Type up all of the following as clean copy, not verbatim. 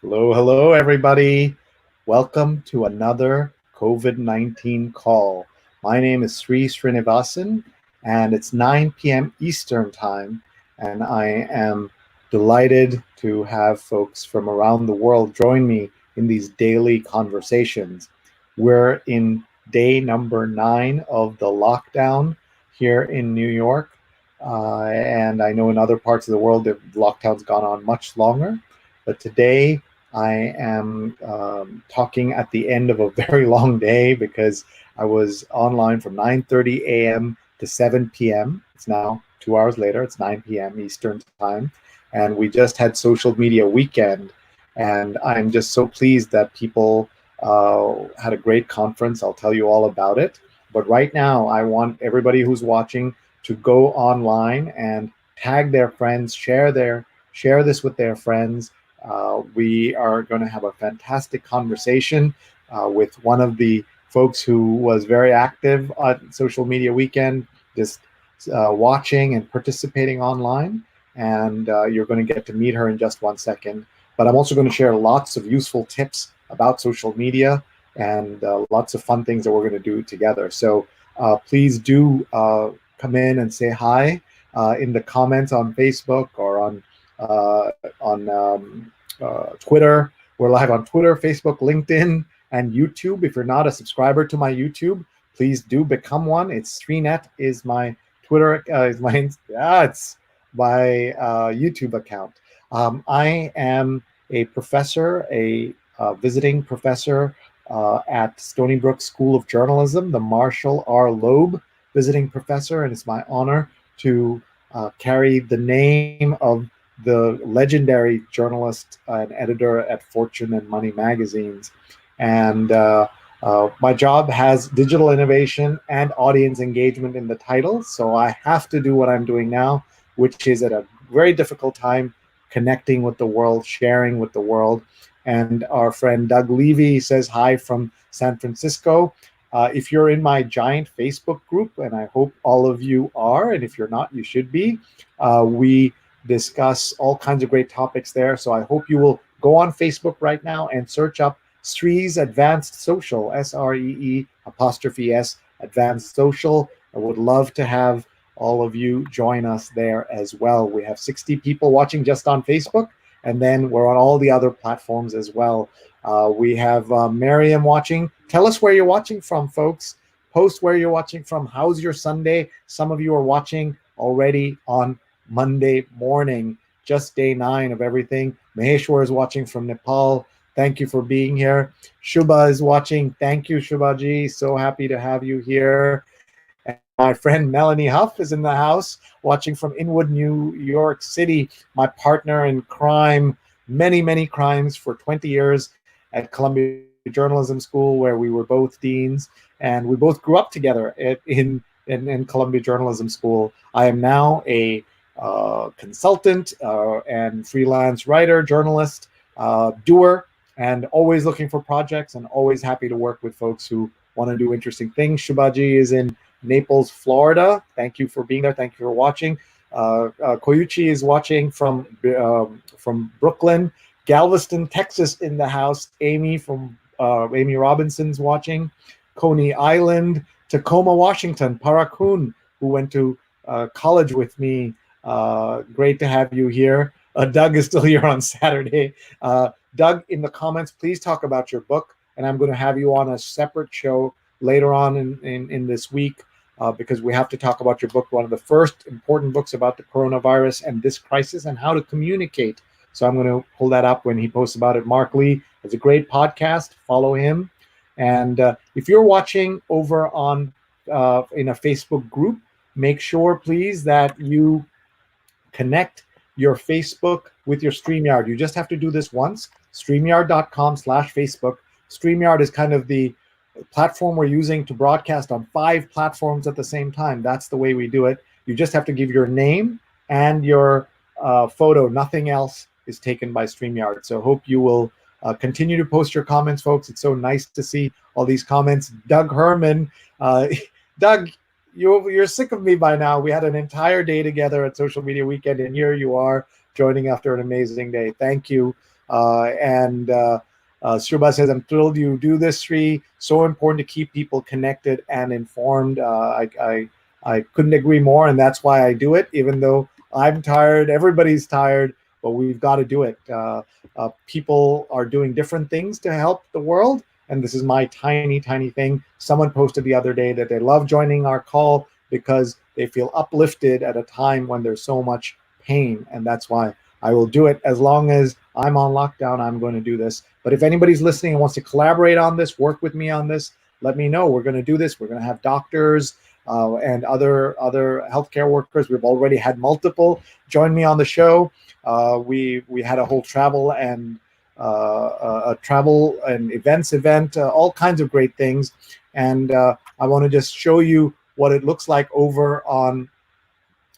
Hello, hello, everybody. Welcome to another COVID-19 call. My name is Sree Sreenivasan, and it's 9 p.m. Eastern Time, and I am delighted to have folks from around the world join me in these daily conversations. We're in day number 9 of the lockdown here in New York, and I know in other parts of the world the lockdown's gone on much longer, but today I am talking at the end of a very long day because I was online from 9:30 a.m. to 7 p.m. It's now 2 hours later. It's 9 p.m. Eastern Time. And we just had social media weekend. And I'm just so pleased that people had a great conference. I'll tell you all about it. But right now, I want everybody who's watching to go online and tag their friends, share this with their friends. We are going to have a fantastic conversation with one of the folks who was very active on social media weekend, just watching and participating online. And you're going to get to meet her in just 1 second. But I'm also going to share lots of useful tips about social media and lots of fun things that we're going to do together. So please do come in and say hi in the comments on Facebook or on Twitter. We're live on Twitter, Facebook, LinkedIn, and YouTube. If you're not a subscriber to my YouTube, please do become one. It's SreenET is my Twitter, it's my YouTube account. I am a professor, a visiting professor at Stony Brook School of Journalism, the Marshall R. Loeb visiting professor, and it's my honor to carry the name of the legendary journalist and editor at Fortune and Money magazines. And my job has digital innovation and audience engagement in the title, so I have to do what I'm doing now, which is at a very difficult time connecting with the world, sharing with the world. And our friend Doug Levy says hi from San Francisco. If you're in my giant Facebook group, and I hope all of you are, and if you're not, you should be, we discuss all kinds of great topics there. So I hope you will go on Facebook right now and search up Sree's Advanced Social, SREE''S, Advanced Social. I would love to have all of you join us there as well. We have 60 people watching just on Facebook, and then we're on all the other platforms as well. We have Miriam watching. Tell us where you're watching from, folks. Post where you're watching from. How's your Sunday? Some of you are watching already on Monday morning, just day 9 of everything. Maheshwar is watching from Nepal. Thank you for being here. Shubha is watching. Thank you, Shubhaji. So happy to have you here. And my friend Melanie Huff is in the house, watching from Inwood, New York City, my partner in crime, many, many crimes for 20 years at Columbia Journalism School, where we were both deans, and we both grew up together in Columbia Journalism School. I am now a consultant and freelance writer, journalist, doer, and always looking for projects and always happy to work with folks who want to do interesting things. Shubhaji is in Naples, Florida. Thank you for being there. Thank you for watching. Koyuchi is watching from Brooklyn. Galveston, Texas in the house. Amy Robinson's watching. Coney Island, Tacoma, Washington. Parakun, who went to college with me. Great to have you here. Doug is still here on Saturday. Doug, in the comments, please talk about your book, and I'm going to have you on a separate show later on in this week because we have to talk about your book, one of the first important books about the coronavirus and this crisis and how to communicate. So I'm going to pull that up when he posts about it. Mark Lee has a great podcast. Follow him. And if you're watching over on in a Facebook group, make sure, please, that you connect your Facebook with your StreamYard. You just have to do this once. StreamYard.com/Facebook. StreamYard is kind of the platform we're using to broadcast on 5 platforms at the same time. That's the way we do it. You just have to give your name and your photo. Nothing else is taken by StreamYard. So hope you will continue to post your comments, folks. It's so nice to see all these comments. Doug Herman. Doug, you're sick of me by now. We had an entire day together at Social Media Weekend, and here you are joining after an amazing day. Thank you Shruba says, I'm thrilled you do this, Sree. So important to keep people connected and informed. I couldn't agree more, and that's why I do it, even though I'm tired, everybody's tired, but we've got to do it. People are doing different things to help the world, and this is my tiny, tiny thing. Someone posted the other day that they love joining our call because they feel uplifted at a time when there's so much pain, and that's why I will do it. As long as I'm on lockdown, I'm going to do this. But if anybody's listening and wants to collaborate on this, work with me on this, let me know. We're going to do this. We're going to have doctors and other healthcare workers. We've already had multiple join me on the show. We had a whole travel and events event, all kinds of great things. And I want to just show you what it looks like over on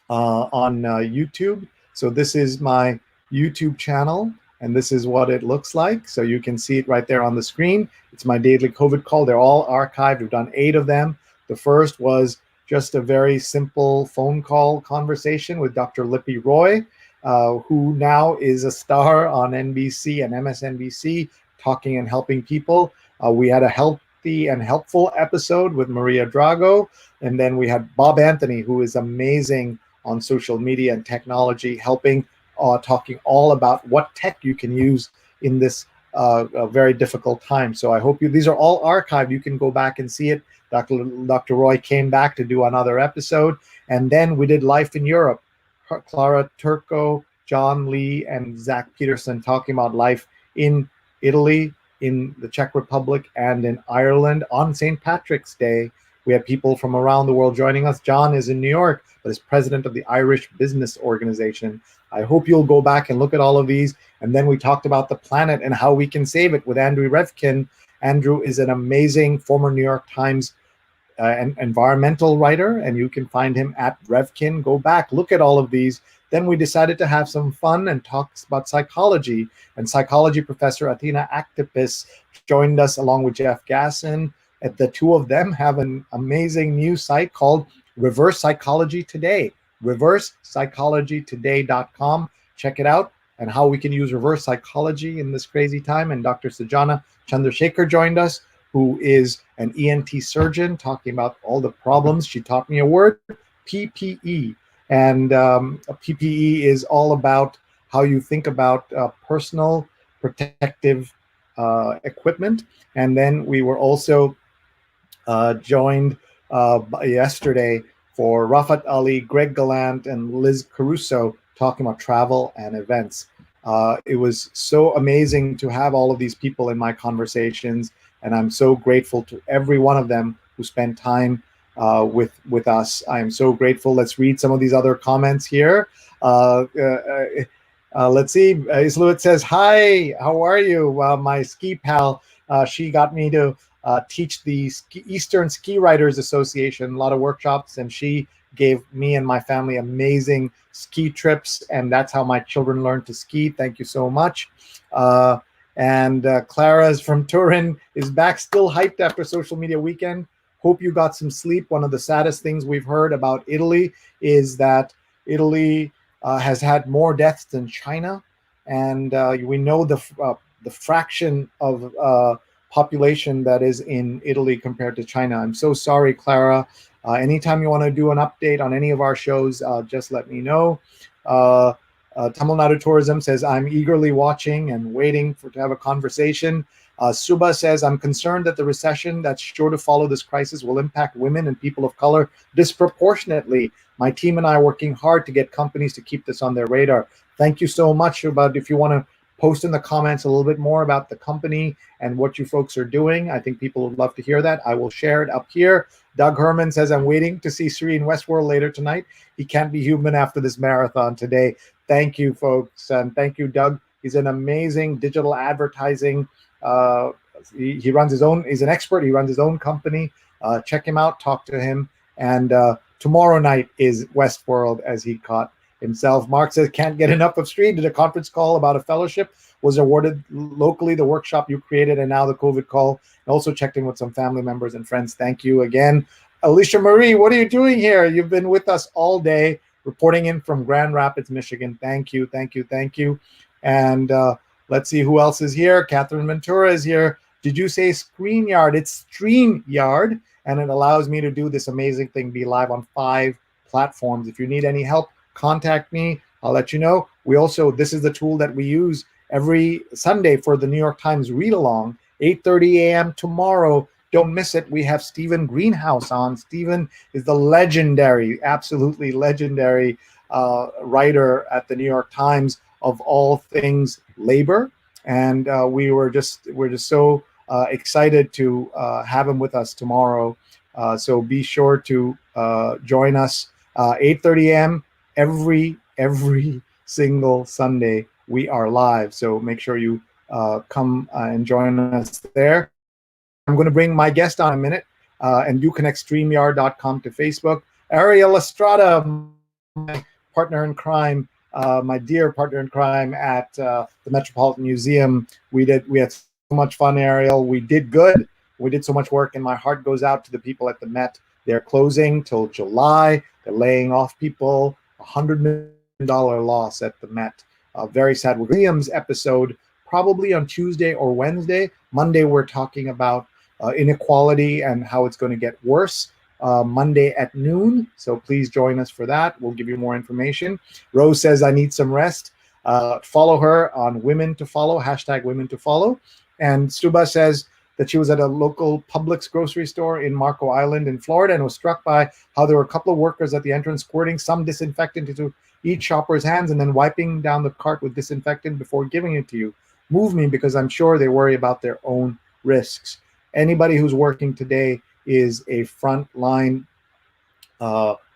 YouTube. So this is my YouTube channel, and this is what it looks like. So you can see it right there on the screen. It's my daily COVID call. They're all archived. We've done 8 of them. The first was just a very simple phone call conversation with Dr. Lippy Roy, who now is a star on NBC and MSNBC, talking and helping people. We had a healthy and helpful episode with Maria Drago. And then we had Bob Anthony, who is amazing on social media and technology, helping, talking all about what tech you can use in this very difficult time. So I hope these are all archived. You can go back and see it. Dr. Roy came back to do another episode. And then we did Life in Europe. Clara Turco, John Lee, and Zach Peterson talking about life in Italy, in the Czech Republic, and in Ireland on St. Patrick's Day. We have people from around the world joining us. John is in New York, but is president of the Irish Business Organization. I hope you'll go back and look at all of these. And then we talked about the planet and how we can save it with Andrew Revkin. Andrew is an amazing former New York Times environmental writer, and you can find him at Revkin. Go back, look at all of these. Then we decided to have some fun and talk about psychology. And psychology professor Athena Actipis joined us along with Jeff Gasson. The two of them have an amazing new site called Reverse Psychology Today, reversepsychologytoday.com. Check it out, and how we can use reverse psychology in this crazy time. And Dr. Sajana Chandrasekhar joined us, who is an ENT surgeon, talking about all the problems. She taught me a word, PPE. And PPE is all about how you think about personal protective equipment. And then we were also joined yesterday for Rafat Ali, Greg Gallant, and Liz Caruso talking about travel and events. It was so amazing to have all of these people in my conversations, and I'm so grateful to every one of them who spent time with us. I am so grateful. Let's read some of these other comments here. Let's see. Isluit says, hi, how are you? My ski pal, she got me to teach the Eastern Ski Writers Association, a lot of workshops, and she gave me and my family amazing ski trips, and that's how my children learned to ski. Thank you so much. And Clara's from Turin is back, still hyped after social media weekend. Hope you got some sleep. One of the saddest things we've heard about Italy is that Italy has had more deaths than China, and we know the fraction of population that is in Italy compared to China. I'm so sorry, Clara. Anytime you want to do an update on any of our shows, just let me know. Tamil Nadu Tourism says, I'm eagerly watching and waiting to have a conversation. Suba says, I'm concerned that the recession that's sure to follow this crisis will impact women and people of color disproportionately. My team and I are working hard to get companies to keep this on their radar. Thank you so much. But if you want to post in the comments a little bit more about the company and what you folks are doing, I think people would love to hear that. I will share it up here. Doug Herman says, I'm waiting to see Sree in Westworld later tonight. He can't be human after this marathon today. Thank you, folks. And thank you, Doug. He's an amazing digital advertising. He runs his own, he's an expert. He runs his own company. Check him out, talk to him. And tomorrow night is Westworld, as he caught himself. Mark says, can't get enough of Sree. Did a conference call about a fellowship, was awarded locally the workshop you created, and now the COVID call. Also checked in with some family members and friends. Thank you again. Alicia Marie, what are you doing here? You've been with us all day, reporting in from Grand Rapids, Michigan. Thank you, thank you, thank you. And Let's see who else is here. Catherine Ventura is here. Did you say ScreenYard? It's StreamYard, and it allows me to do this amazing thing, be live on 5 platforms. If you need any help, contact me. I'll let you know. We also, this is the tool that we use every Sunday for the New York Times read along, 8:30 a.m. tomorrow. Don't miss it. We have Stephen Greenhouse on. Stephen is the legendary, absolutely legendary writer at the New York Times of all things labor, and we're just so excited to have him with us tomorrow. So be sure to join us 8:30 a.m. every single Sunday. We are live, so make sure you come and join us there. I'm going to bring my guest on in a minute, and you connect StreamYard.com to Facebook. Ariel Estrada, my partner in crime, my dear partner in crime at the Metropolitan Museum. We had so much fun, Ariel. We did good. We did so much work, and my heart goes out to the people at the Met. They're closing till July. They're laying off people. $100 million loss at the Met. Very sad. Williams episode probably on Tuesday or Wednesday. Monday we're talking about inequality and how it's going to get worse. Monday at noon. So please join us for that. We'll give you more information. Rose says, I need some rest. Follow her on Women to Follow, hashtag Women to Follow. And Suba says that she was at a local Publix grocery store in Marco Island in Florida and was struck by how there were a couple of workers at the entrance squirting some disinfectant into each shopper's hands and then wiping down the cart with disinfectant before giving it to you. Move me because I'm sure they worry about their own risks. Anybody who's working today is a frontline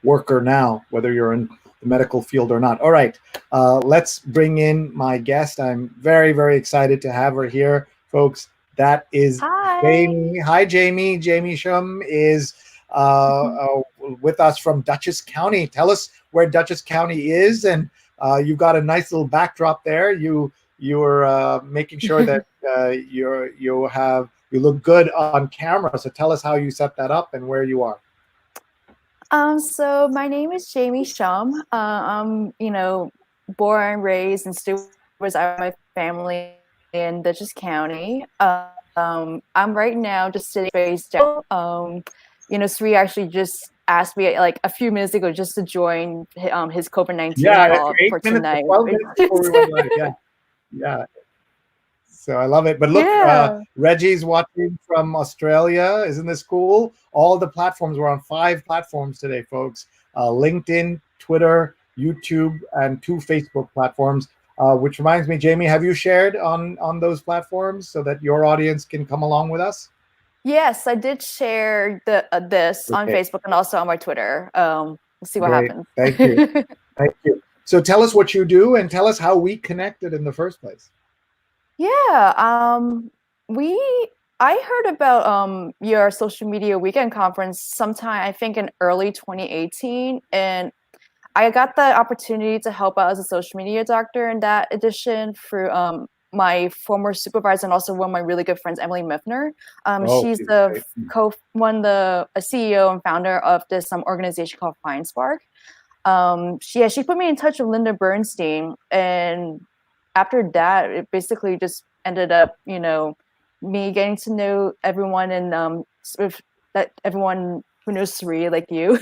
worker now, whether you're in the medical field or not. All right, let's bring in my guest. I'm very, very excited to have her here, folks. That is Jamie. Hi, Jamie. Jamie Shum is with us from Dutchess County. Tell us where Dutchess County is, and you've got a nice little backdrop there. You're making sure that you look good on camera. So tell us how you set that up and where you are. So my name is Jamie Shum. I'm, born, raised, and still was out of my family in Dutchess County. I'm right now just sitting based down. Sree actually just asked me like a few minutes ago just to join his COVID-19 call for tonight. 12 minutes before we went live. Yeah. So I love it. But look, Reggie's watching from Australia. Isn't this cool? All the platforms, we're on 5 platforms today, folks. LinkedIn, Twitter, YouTube, and 2 Facebook platforms. Which reminds me, Jamie, have you shared on those platforms so that your audience can come along with us? Yes, I did share this on Facebook and also on my Twitter. We'll see what happens. Thank you. Thank you. So tell us what you do and tell us how we connected in the first place. Yeah, I heard about your social media weekend conference sometime, I think in early 2018, and I got the opportunity to help out as a social media doctor in that edition through my former supervisor and also one of my really good friends, Emily Miffner. She's the a CEO and founder of this organization called Fine Spark. She put me in touch with Linda Bernstein, and after that, it basically just ended up, me getting to know everyone and that everyone who knows Sree, like you,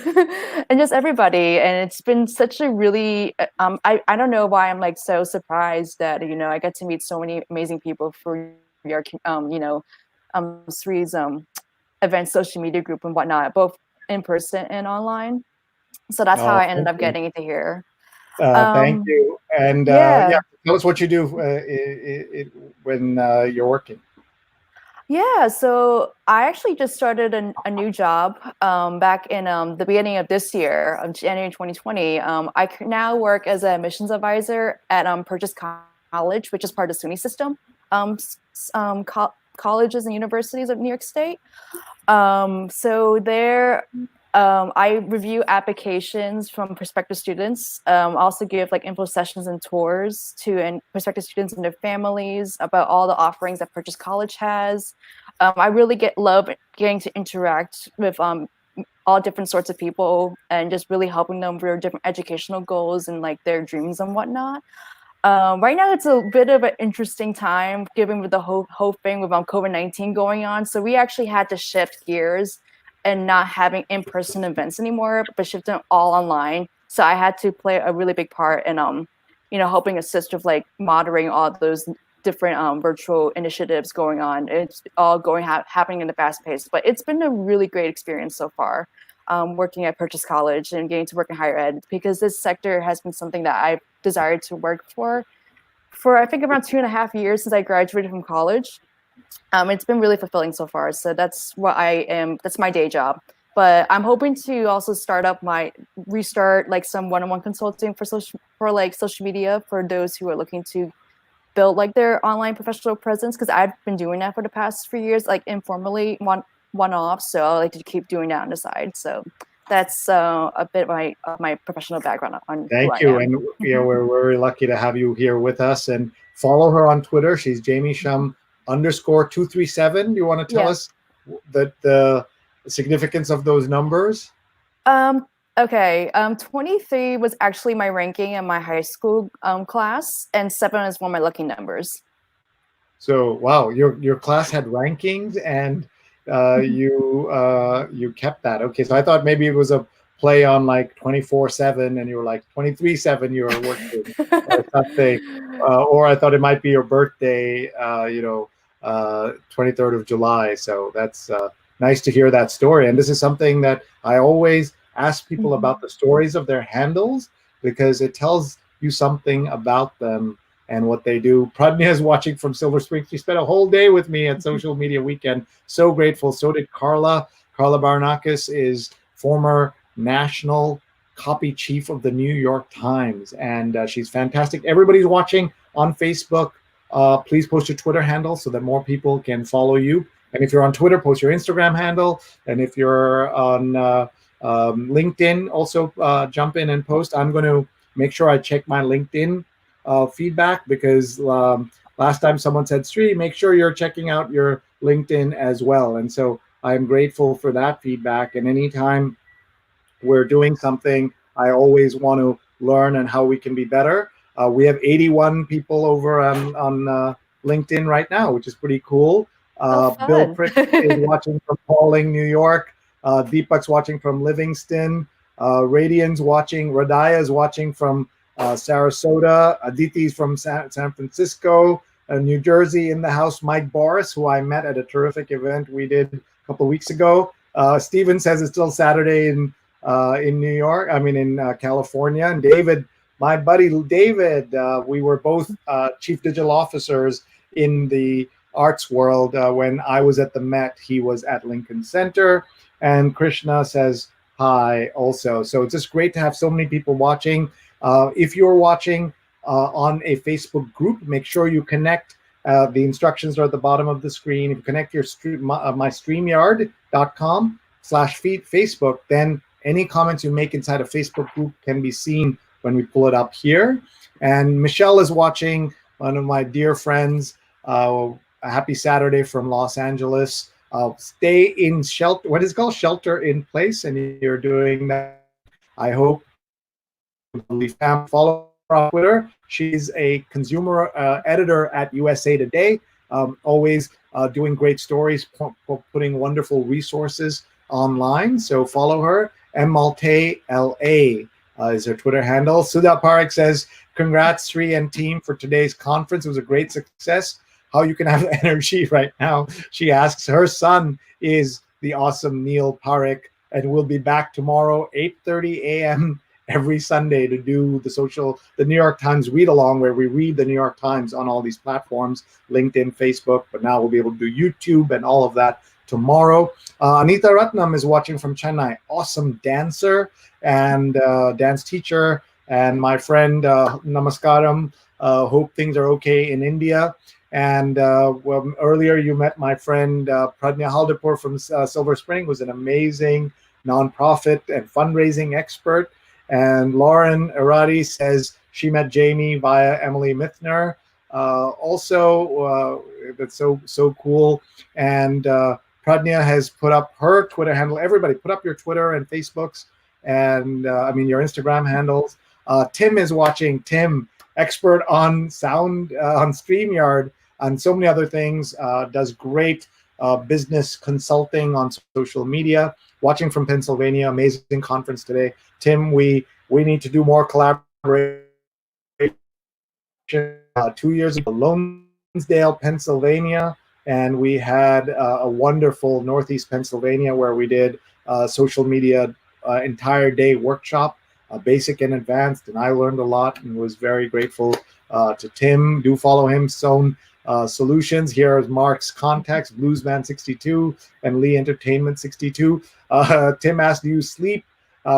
and just everybody. And it's been such a really, I don't know why I'm like so surprised that, I get to meet so many amazing people for your, Sree's event social media group and whatnot, both in person and online. So that's how I ended up getting into here. Thank you. And tell us what you do when you're working. Yeah, so I actually just started a new job back in the beginning of this year, January 2020. I now work as an admissions advisor at Purchase College, which is part of the SUNY system, colleges and universities of New York State. So there, I review applications from prospective students. Also give like info sessions and tours to prospective students and their families about all the offerings that Purchase College has. I really love getting to interact with all different sorts of people and just really helping them with their different educational goals and like their dreams and whatnot. Right now, it's a bit of an interesting time, given with the whole thing with COVID-19 going on. So we actually had to shift gears and not having in-person events anymore, but shifting all online. So I had to play a really big part in, helping assist with like moderating all those different virtual initiatives going on. It's all happening in the fast pace, but it's been a really great experience so far. Working at Purchase College and getting to work in higher ed, because this sector has been something that I've desired to work for I think around 2.5 years since I graduated from college. It's been really fulfilling so far. So that's what that's my day job. But I'm hoping to also restart like some one-on-one consulting for social media for those who are looking to build like their online professional presence, because I've been doing that for the past 3 years, like informally, one-off. So I like to keep doing that on the side. So that's a bit of my professional background on Thank who I you. am. And we're very lucky to have you here with us. And follow her on Twitter. She's Jamie Shum _237. Do you want to tell us the significance of those numbers? Okay. 23 was actually my ranking in my high school class, and 7 is one of my lucky numbers. So wow, your class had rankings, and you kept that. Okay, so I thought maybe it was a play on like 24/7, and you were like 23/7. You were working or something, or I thought it might be your birthday. 23rd of July. So that's nice to hear that story. And this is something that I always ask people about, the stories of their handles, because it tells you something about them and what they do. Pradnya is watching from Silver Spring. She spent a whole day with me at Social Media Weekend. So grateful. So did Carla. Carla Baranakis is former national copy chief of the New York Times, and she's fantastic. Everybody's watching on Facebook. Please post your Twitter handle so that more people can follow you. And if you're on Twitter, post your Instagram handle. And if you're on LinkedIn, also jump in and post. I'm going to make sure I check my LinkedIn feedback, because last time someone said, Sree, make sure you're checking out your LinkedIn as well. And so I'm grateful for that feedback. And anytime we're doing something, I always want to learn and how we can be better. We have 81 people over on LinkedIn right now, which is pretty cool. Bill Prick is watching from Pauling, New York. Deepak's watching from Livingston. Radian's watching. Radaya is watching from Sarasota. Aditi's from San Francisco. New Jersey in the house. Mike Boris, who I met at a terrific event we did a couple of weeks ago. Steven says it's still Saturday in New York. I mean, in California. And David, my buddy David, we were both chief digital officers in the arts world. When I was at the Met, he was at Lincoln Center. And Krishna says hi also. So it's just great to have so many people watching. If you're watching on a Facebook group, make sure you connect. The instructions are at the bottom of the screen. If you connect your my StreamYard.com/feed Facebook, then any comments you make inside a Facebook group can be seen when we pull it up here. And Michelle is watching, one of my dear friends. A happy Saturday from Los Angeles. Stay in shelter. What is it called? Shelter in place. And you're doing that. I hope. Follow her on Twitter. She's a consumer editor at USA Today. Always doing great stories, putting wonderful resources online. So follow her. Malte LA is her Twitter handle. Sudha Parekh says, congrats, Sree and team, for today's conference. It was a great success. How you can have energy right now, she asks. Her son is the awesome Neil Parekh, and we'll be back tomorrow, 8:30 a.m. every Sunday to do the New York Times read along, where we read the New York Times on all these platforms, LinkedIn, Facebook, but now we'll be able to do YouTube and all of that tomorrow. Anita Ratnam is watching from Chennai. Awesome dancer and dance teacher. And my friend, Namaskaram. Hope things are okay in India. And earlier you met my friend Pradnya Haldapur from Silver Spring, who's an amazing nonprofit and fundraising expert. And Lauren Arati says she met Jamie via Emily Mithner. That's so cool. And Pradnya has put up her Twitter handle. Everybody, put up your Twitter and Facebooks, and your Instagram handles. Tim is watching. Tim, expert on sound, on StreamYard, and so many other things. Does great business consulting on social media. Watching from Pennsylvania, amazing conference today. Tim, we need to do more collaboration. 2 years ago, Lonesdale, Pennsylvania, and we had a wonderful Northeast Pennsylvania where we did social media entire day workshop, basic and advanced, and I learned a lot and was very grateful to Tim. Do follow him, Sown Solutions. Here is Mark's contacts, Bluesman62 and Lee Entertainment 62. Tim asked, do you sleep,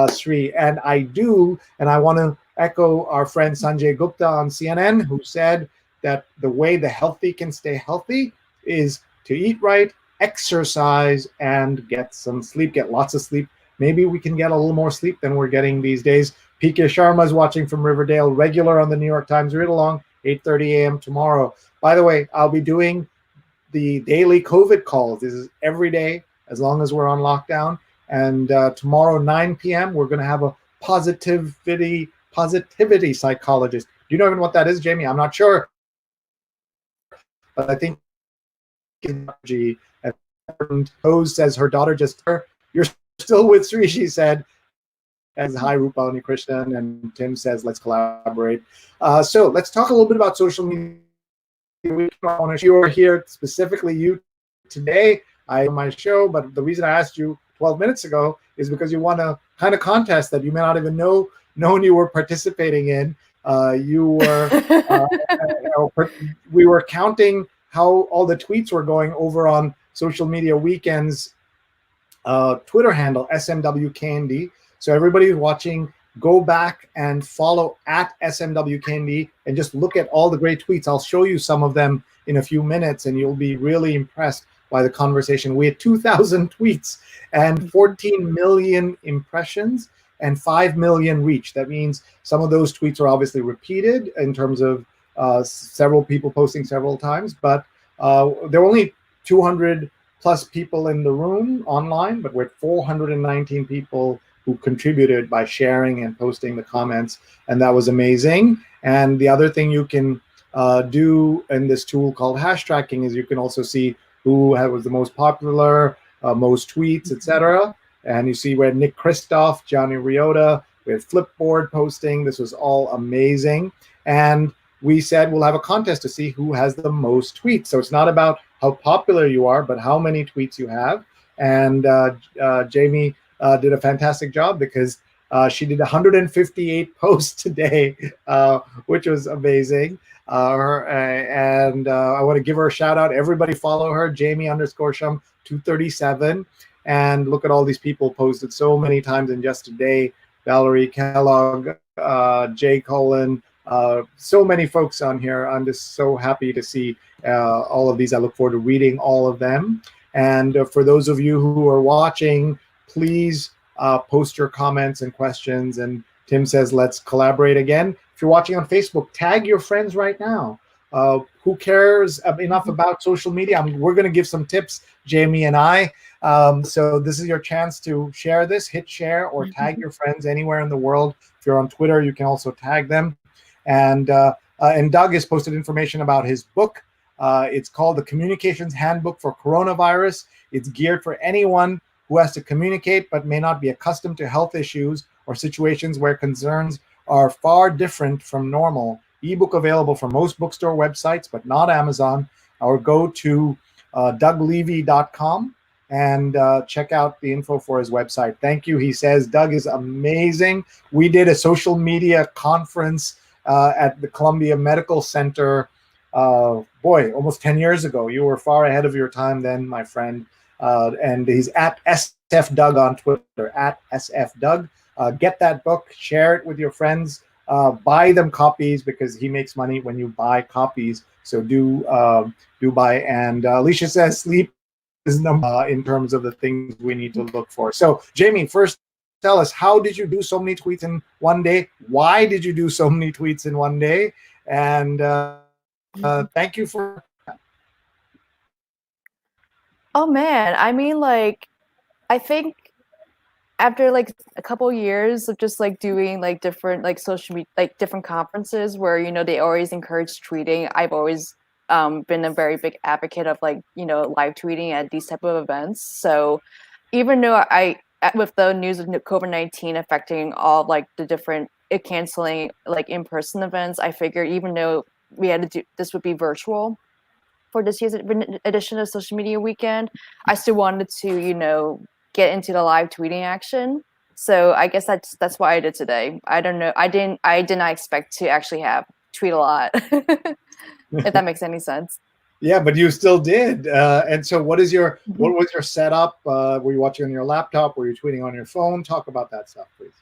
Sree? And I do, and I want to echo our friend Sanjay Gupta on CNN, who said that the way the healthy can stay healthy is to eat right, exercise, and get some sleep, get lots of sleep. Maybe we can get a little more sleep than we're getting these days. PK Sharma is watching from Riverdale, regular on the New York Times read along, 8:30 a.m. tomorrow. By the way, I'll be doing the daily COVID calls. This is every day as long as we're on lockdown. And tomorrow, 9 p.m., we're going to have a positivity psychologist. Do you know even what that is, Jamie? I'm not sure, but I think energy. And Rose says her daughter just, you're still with Sree, she said. As hi, Rupalani Krishnan, and Tim says, let's collaborate. So let's talk a little bit about social media. You are here, specifically you today. I on my show, but the reason I asked you 12 minutes ago is because you won a kind of contest that you may not even known you were participating in. You were, we were counting how all the tweets were going over on Social Media Weekend's Twitter handle, SMWKND. So everybody who's watching, go back and follow at SMWKND and just look at all the great tweets. I'll show you some of them in a few minutes, and you'll be really impressed by the conversation. We had 2,000 tweets and 14 million impressions and 5 million reach. That means some of those tweets are obviously repeated in terms of several people posting several times, but there were only 200 plus people in the room online, but we're 419 people who contributed by sharing and posting the comments, and that was amazing. And the other thing you can do in this tool called hash tracking is you can also see who was the most popular, most tweets, etc. And you see where Nick Kristoff, Johnny Riota, we had Flipboard posting. This was all amazing. And we said we'll have a contest to see who has the most tweets. So it's not about how popular you are, but how many tweets you have. And Jamie did a fantastic job because she did 158 posts today, which was amazing. And I want to give her a shout out. Everybody follow her, Jamie_Shum 237. And look at all these people posted so many times in just a day. Valerie Kellogg, Jay Cullen, so many folks on here. I'm just so happy to see all of these. I look forward to reading all of them. And for those of you who are watching, please post your comments and questions. And Tim says, let's collaborate again. If you're watching on Facebook, tag your friends right now. Who cares enough about social media? We're going to give some tips, Jamie and I. So this is your chance to share this, hit share, or tag your friends anywhere in the world. If you're on Twitter, you can also tag them. And Doug has posted information about his book. It's called The Communications Handbook for Coronavirus. It's geared for anyone who has to communicate but may not be accustomed to health issues or situations where concerns are far different from normal. Ebook available from most bookstore websites, but not Amazon. Or go to DougLevy.com and check out the info for his website. Thank you. He says, Doug is amazing. We did a social media conference at the Columbia Medical Center, almost 10 years ago. You were far ahead of your time then, my friend. And he's at SFDoug on Twitter, at SFDoug. Get that book, share it with your friends, buy them copies because he makes money when you buy copies. So do buy. And Alicia says sleep is number in terms of the things we need to look for. So Jamie, first tell us, how did you do so many tweets in one day? Why did you do so many tweets in one day? And thank you for. Oh man, I mean, like, I think after like a couple years of just like doing like different like social media, like different conferences where, you know, they always encourage tweeting, I've always been a very big advocate of like, you know, live tweeting at these type of events. So even though with the news of COVID-19 affecting all like the different, it canceling like in-person events, I figured even though we had to do this would be virtual for this year's edition of Social Media Weekend, I still wanted to, you know, get into the live tweeting action. So I guess that's what I did today. I don't know. I did not expect to actually have tweet a lot, if that makes any sense. Yeah, but you still did. And so what was your Mhm. setup? Were you watching on your laptop? Were you tweeting on your phone? Talk about that stuff, please.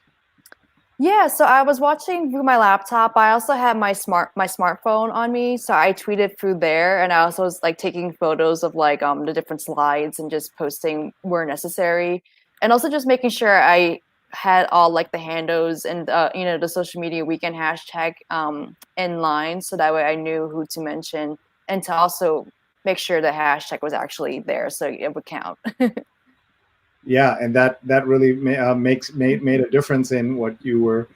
Yeah, so I was watching through my laptop. I also had my smartphone on me, so I tweeted through there, and I also was like taking photos of like the different slides and just posting where necessary, and also just making sure I had all like the handles and you know, the social media weekend hashtag in line, so that way I knew who to mention, and to also make sure the hashtag was actually there so it would count. Yeah, and that really made a difference in what you were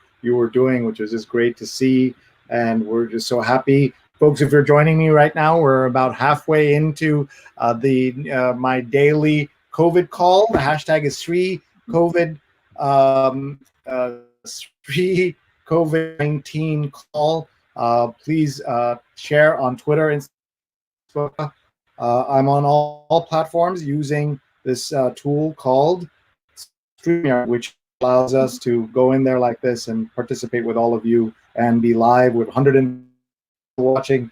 doing, which was just great to see. And we're just so happy, folks. If you're joining me right now, we're about halfway into the my daily COVID call. The hashtag is Sree COVID Sree COVID-19 call. Please share on Twitter and Facebook. I'm on all platforms using this tool called StreamYard, which allows us to go in there like this and participate with all of you and be live with 100 watching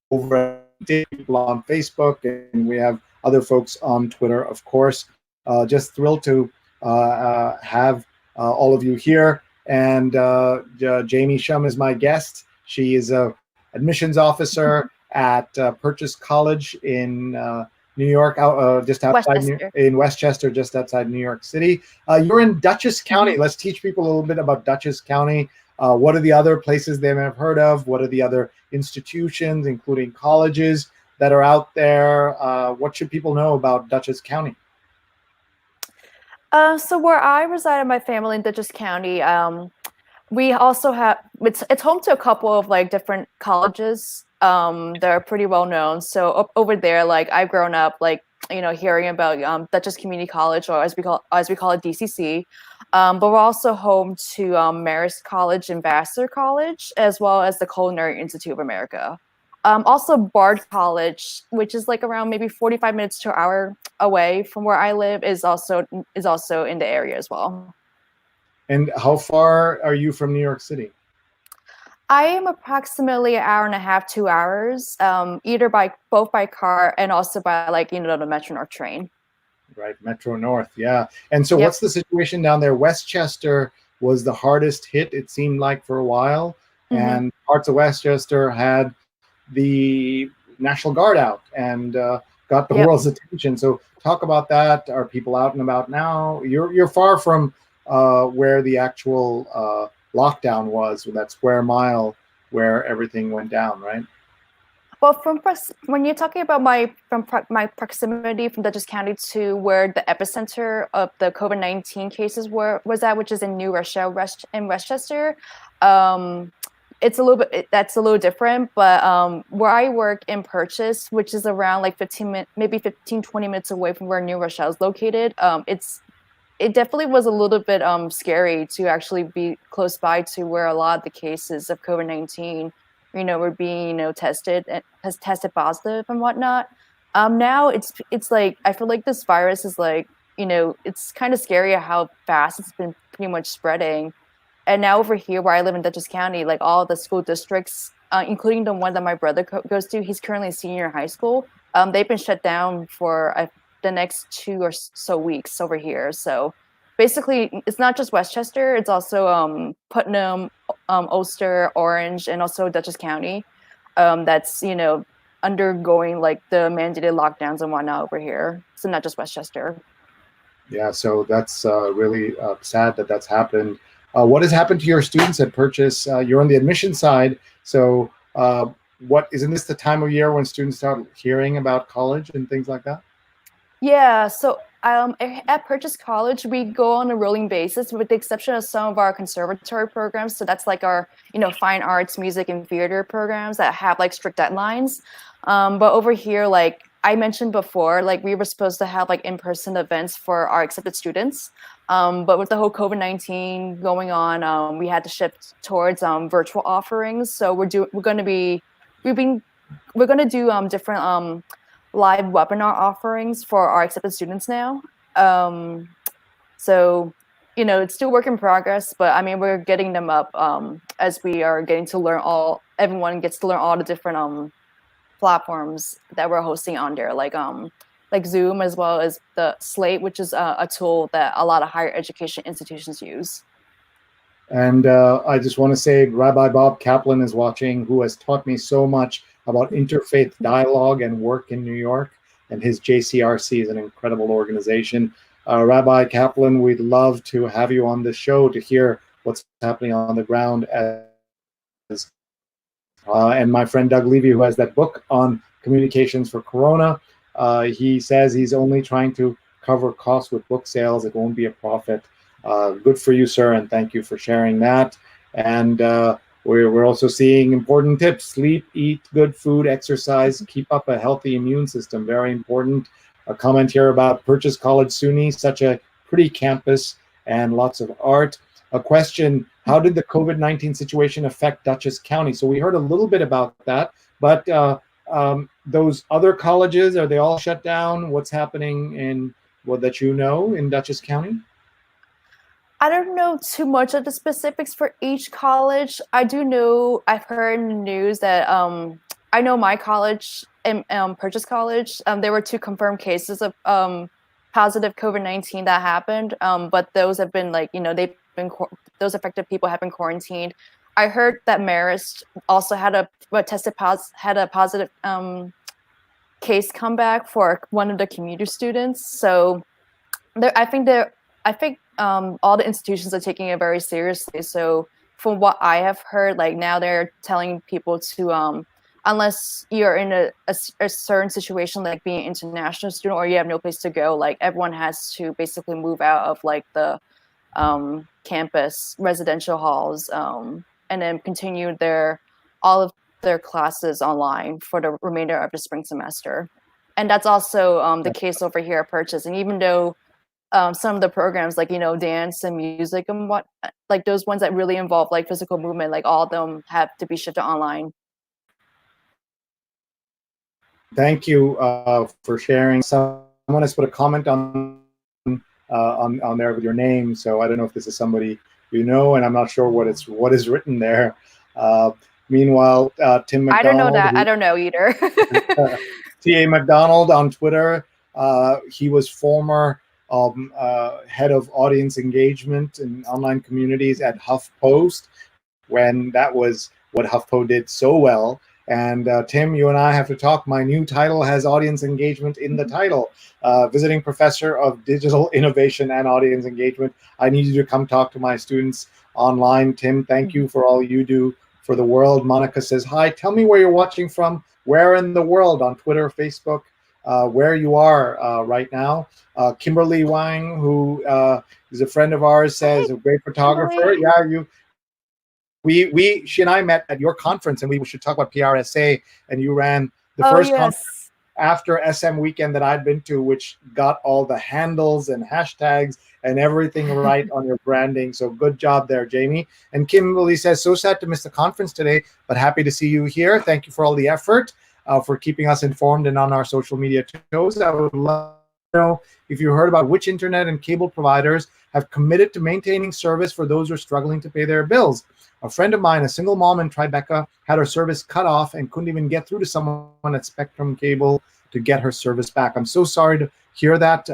over people on Facebook, and we have other folks on Twitter, of course. Just thrilled to have all of you here. And Jamie Shum is my guest. She is a admissions officer at Purchase College in New York, just outside Westchester. in Westchester, just outside New York City. You're in Dutchess County. Mhm. Let's teach people a little bit about Dutchess County. What are the other places they may have heard of? What are the other institutions, including colleges, that are out there? What should people know about Dutchess County? So where I reside in my family in Dutchess County, we also have it's home to a couple of like different colleges that are pretty well known. So over there, like I've grown up like, you know, hearing about Dutchess Community College, or as we call it, DCC. But we're also home to Marist College and Vassar College, as well as the Culinary Institute of America. Also Bard College, which is like around maybe 45 minutes to an hour away from where I live, is also in the area as well. And how far are you from New York City? I am approximately an hour and a half, 2 hours, either by both by car and also by like, you know, the Metro North train. Right, Metro North, yeah. And so Yep. what's the situation down there? Westchester was the hardest hit, it seemed like, for a while. Mm-hmm. And parts of Westchester had the National Guard out and got the Yep. world's attention. So talk about that. Are people out and about now? You're far from where the actual lockdown was, with that square mile where everything went down, right? Well, when you're talking about my proximity from Dutchess County to where the epicenter of the COVID-19 cases was at, which is in New Rochelle, in Westchester, it's a little bit that's a little different. But where I work in Purchase, which is around like 20 minutes away from where New Rochelle is located, it definitely was a little bit scary to actually be close by to where a lot of the cases of COVID-19, you know, were being, you know, tested and has tested positive and whatnot. Now it's like I feel like this virus is like, you know, it's kind of scary how fast it's been pretty much spreading. And now over here where I live in Dutchess County, like all the school districts, including the one that my brother goes to, he's currently a senior in high school. They've been shut down for the next 2 or so weeks over here. So basically, it's not just Westchester; it's also Putnam, Ulster, Orange, and also Dutchess County. That's, you know, undergoing like the mandated lockdowns and whatnot over here. So not just Westchester. Yeah, so that's really sad that that's happened. What has happened to your students at Purchase? You're on the admission side, so what isn't this the time of year when students start hearing about college and things like that? Yeah, so At Purchase College, we go on a rolling basis, with the exception of some of our conservatory programs. So that's like our, fine arts, music, and theater programs that have like strict deadlines. But over here, like I mentioned before, like we were supposed to have like in-person events for our accepted students. But with the whole COVID-19 going on, we had to shift towards virtual offerings. So we're going to do different live webinar offerings for our accepted students now. So, it's still work in progress, but I mean, we're getting them up as we are getting to learn everyone gets to learn all the different platforms that we're hosting on there, like Zoom, as well as the Slate, which is a tool that a lot of higher education institutions use. And I just want to say Rabbi Bob Kaplan is watching, who has taught me so much about interfaith dialogue and work in New York. And his JCRC is an incredible organization. Rabbi Kaplan, we'd love to have you on the show to hear what's happening on the ground. And my friend Doug Levy, who has that book on communications for Corona, he says he's only trying to cover costs with book sales. It won't be a profit. Good for you, sir, and thank you for sharing that. And we're also seeing important tips: sleep, eat good food, exercise, keep up a healthy immune system. Very important. A comment here about Purchase College SUNY, such a pretty campus and lots of art. A question: how did the COVID-19 situation affect Dutchess County? So we heard a little bit about that, but those other colleges, are they all shut down? What's happening in that in Dutchess County? I don't know too much of the specifics for each college. I do know, I've heard in the news that I know my college, Purchase College, there were 2 confirmed cases of positive COVID-19 that happened, but those have been those affected people have been quarantined. I heard that Marist also had a positive case come back for one of the commuter students. So I think all the institutions are taking it very seriously. So from what I have heard, like now they're telling people to, unless you're in a certain situation, like being an international student or you have no place to go, like everyone has to basically move out of like the campus residential halls, and then continue all of their classes online for the remainder of the spring semester. And that's also the case over here at Purchase. And even though some of the programs like dance and music and what, like those ones that really involve like physical movement, like all of them have to be shifted online. Thank you for sharing. Someone has put a comment on there with your name, so I don't know if this is somebody you know, and I'm not sure what is written there. Meanwhile, Tim McDonald. I don't know that. I don't know either. T.A. McDonald on Twitter. He was former head of audience engagement in online communities at HuffPost, when that was what HuffPo did so well. And Tim, you and I have to talk. My new title has audience engagement in the title. Visiting professor of digital innovation and audience engagement. I need you to come talk to my students online. Tim, thank you for all you do for the world. Monica says, hi, tell me where you're watching from, where in the world, on Twitter, Facebook, where you are right now. Kimberly Wang, who is a friend of ours, says, a great photographer. Kimberly. Yeah, she and I met at your conference, and we should talk about PRSA, and you ran the first conference after SM weekend that I'd been to, which got all the handles and hashtags and everything right on your branding. So good job there, Jamie. And Kimberly says, so sad to miss the conference today, but happy to see you here. Thank you for all the effort, for keeping us informed and on our social media shows. I would love to know if you heard about which internet and cable providers have committed to maintaining service for those who are struggling to pay their bills. A friend of mine, a single mom in Tribeca, had her service cut off and couldn't even get through to someone at Spectrum Cable to get her service back. I'm so sorry to hear that.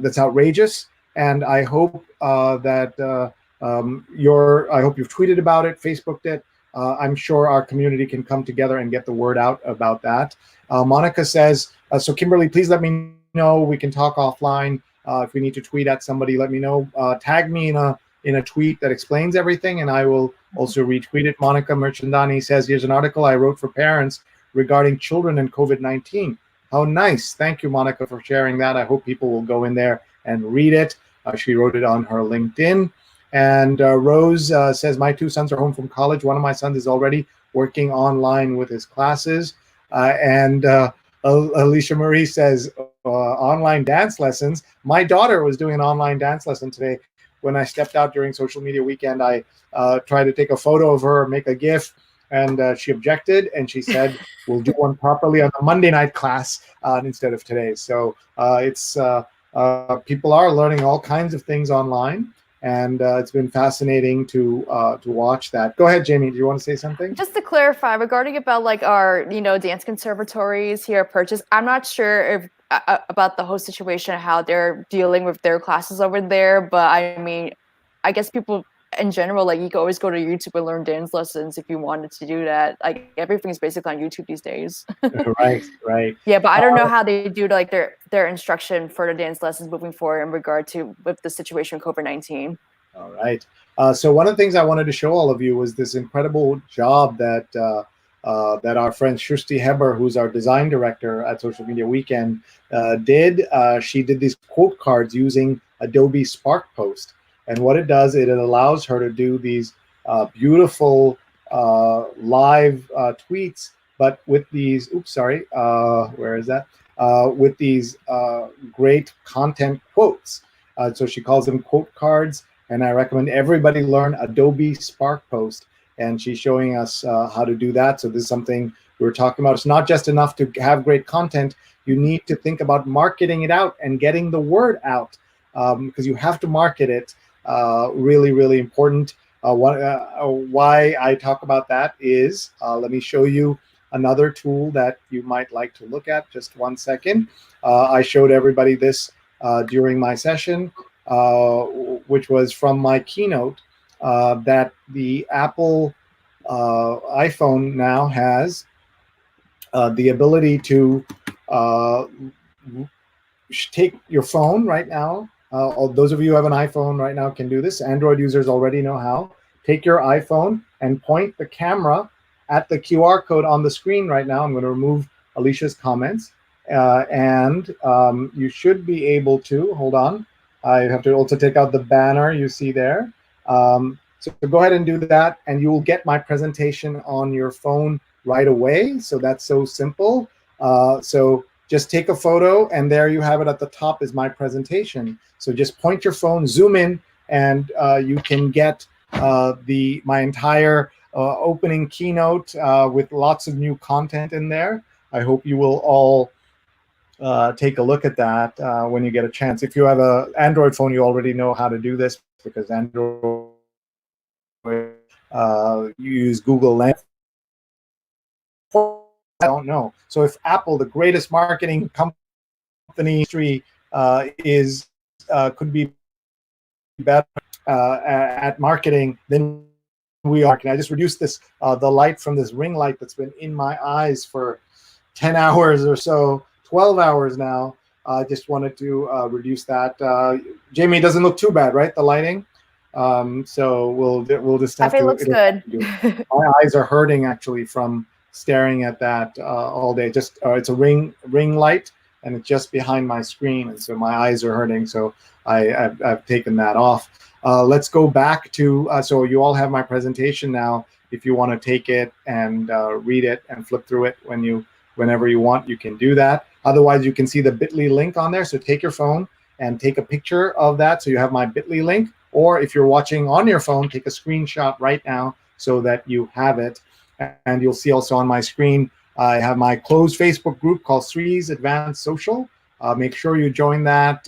That's outrageous. And I hope I hope you've tweeted about it, Facebooked it. I'm sure our community can come together and get the word out about that. Monica says, so Kimberly, please let me know. We can talk offline. If we need to tweet at somebody, let me know. Tag me in a tweet that explains everything, and I will also retweet it. Monica Merchandani says, here's an article I wrote for parents regarding children and COVID-19. How nice. Thank you, Monica, for sharing that. I hope people will go in there and read it. She wrote it on her LinkedIn. And Rose says, my two sons are home from college. One of my sons is already working online with his classes. And Alicia Marie says, online dance lessons. My daughter was doing an online dance lesson today. When I stepped out during social media weekend, I tried to take a photo of her, make a GIF, and she objected, and she said, we'll do one properly on the Monday night class instead of today. So people are learning all kinds of things online, and it's been fascinating to watch that. Go ahead, Jamie. Do you want to say something? Just to clarify, regarding about like our dance conservatories here at Purchase, I'm not sure if about the whole situation, how they're dealing with their classes over there. But I mean, I guess people in general, like you can always go to YouTube and learn dance lessons if you wanted to do that. Like everything's basically on YouTube these days. Right. Yeah, but I don't know how they do like their instruction for the dance lessons moving forward in regard to with the situation with COVID-19. All right. So one of the things I wanted to show all of you was this incredible job that that our friend Sree Heber, who's our design director at Social Media Weekend, did. She did these quote cards using Adobe Spark Post. And what it does, it allows her to do these beautiful live tweets, but with these, where is that? With these great content quotes. So she calls them quote cards. And I recommend everybody learn Adobe Spark Post. And she's showing us how to do that. So this is something we were talking about. It's not just enough to have great content. You need to think about marketing it out and getting the word out, because you have to market it. Really, really important. Why I talk about that is, let me show you another tool that you might like to look at. Just 1 second. I showed everybody this during my session. Which was from my keynote, that the Apple iPhone now has the ability to take your phone right now. Those of you who have an iPhone right now can do this. Android users already know how. Take your iPhone and point the camera at the QR code on the screen right now. I'm going to remove Alicia's comments. And you should be able to, hold on. I have to also take out the banner you see there. So go ahead and do that, and you will get my presentation on your phone right away. So that's so simple. So just take a photo, and there you have it at the top is my presentation. So just point your phone, zoom in, and you can get my entire opening keynote with lots of new content in there. I hope you will all take a look at that when you get a chance. If you have an Android phone, you already know how to do this, because Android you use Google Lens. I don't know. So if Apple, the greatest marketing company in history, could be better at marketing than we are. I just reduced this the light from this ring light that's been in my eyes for 10 hours or so. 12 hours now. I just wanted to reduce that. Jamie, it doesn't look too bad, right? The lighting. So we'll just have I think it looks good. My eyes are hurting actually from staring at that all day. Just it's a ring light, and it's just behind my screen, and so my eyes are hurting. So I've taken that off. Let's go back to so you all have my presentation now. If you want to take it and read it and flip through it whenever you want, you can do that. Otherwise, you can see the bit.ly link on there. So take your phone and take a picture of that. So you have my bit.ly link. Or if you're watching on your phone, take a screenshot right now so that you have it. And you'll see also on my screen, I have my closed Facebook group called Sree's Advanced Social. Make sure you join that.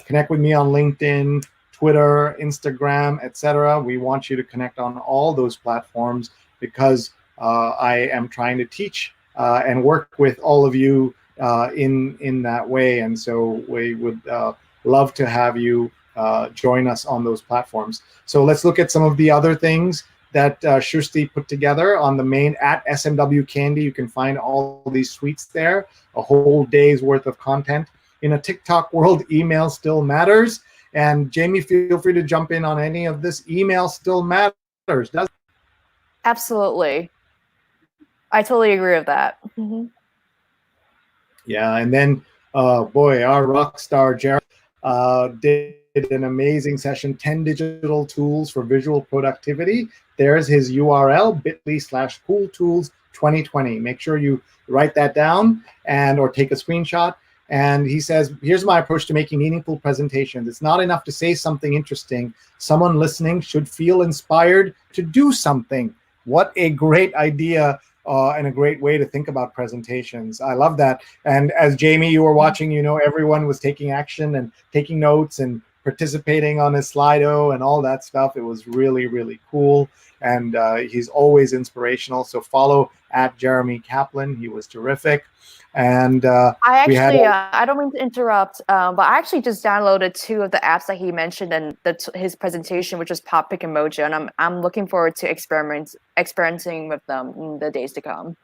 Connect with me on LinkedIn, Twitter, Instagram, etc. We want you to connect on all those platforms, because I am trying to teach and work with all of you in that way. And so we would love to have you join us on those platforms. So let's look at some of the other things that Sree put together on the main at SMW Candy. You can find all these tweets there, a whole day's worth of content. In a TikTok world, email still matters. And Jamie, feel free to jump in on any of this. Email still matters, doesn't it? Absolutely. I totally agree with that. Mm-hmm. Yeah, and then boy, our rock star Jared did an amazing session, 10 digital tools for visual productivity. There's his URL, bit.ly/cooltools 2020. Make sure you write that down and or take a screenshot. And he says, here's my approach to making meaningful presentations. It's not enough to say something interesting. Someone listening should feel inspired to do something. What a great idea and a great way to think about presentations. I love that. And as Jamie, you were watching, you know, everyone was taking action and taking notes and participating on his Slido and all that stuff. It was really, really cool. And he's always inspirational. So follow at Jeremy Kaplan. He was terrific. And I actually, I don't mean to interrupt, but I actually just downloaded 2 of the apps that he mentioned in his presentation, which was Pop, Pick, and Mojo, and I'm looking forward to experimenting with them in the days to come.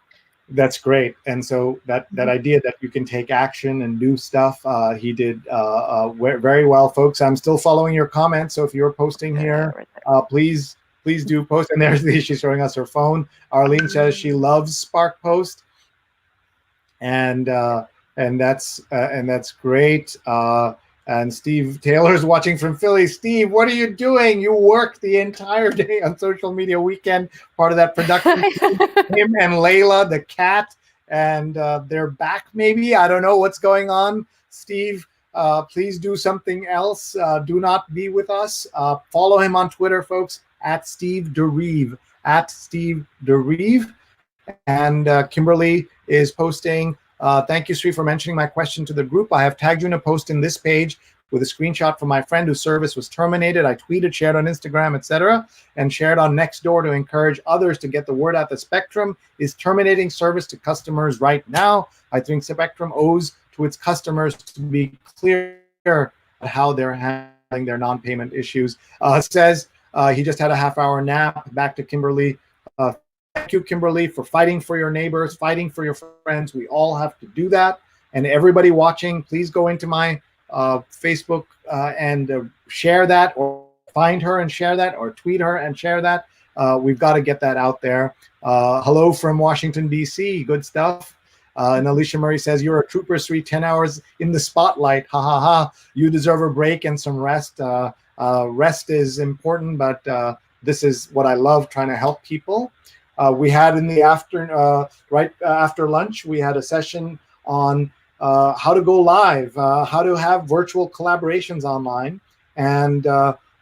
That's great. And so that idea that you can take action and do stuff, he did very well, folks. I'm still following your comments, so if you're posting here, please do post. And there's she's showing us her phone. Arlene says she loves Spark Post. And that's great. And Steve Taylor's watching from Philly. Steve, what are you doing? You worked the entire day on Social Media Weekend, part of that production team. Him and Layla, the cat, and they're back maybe. I don't know what's going on. Steve, please do something else. Do not be with us. Follow him on Twitter, folks, at Steve Debrief, And Kimberly is posting, thank you, Sree, for mentioning my question to the group. I have tagged you in a post in this page with a screenshot from my friend whose service was terminated. I tweeted, shared on Instagram, etc., and shared on Nextdoor to encourage others to get the word out. The Spectrum is terminating service to customers right now. I think Spectrum owes to its customers to be clear how they're handling their non-payment issues. Says he just had a half-hour nap. Back to Kimberly. Thank you, Kimberly, for fighting for your neighbors, fighting for your friends. We all have to do that. And everybody watching, please go into my Facebook and share that, or find her and share that, or tweet her and share that. We've got to get that out there. Hello from Washington, D.C. Good stuff. And Alicia Murray says, you're a trooper, Sree, 10 hours in the spotlight. Ha, ha, ha. You deserve a break and some rest. Rest is important, but this is what I love, trying to help people. We had in the afternoon, right after lunch, we had a session on how to go live, how to have virtual collaborations online. And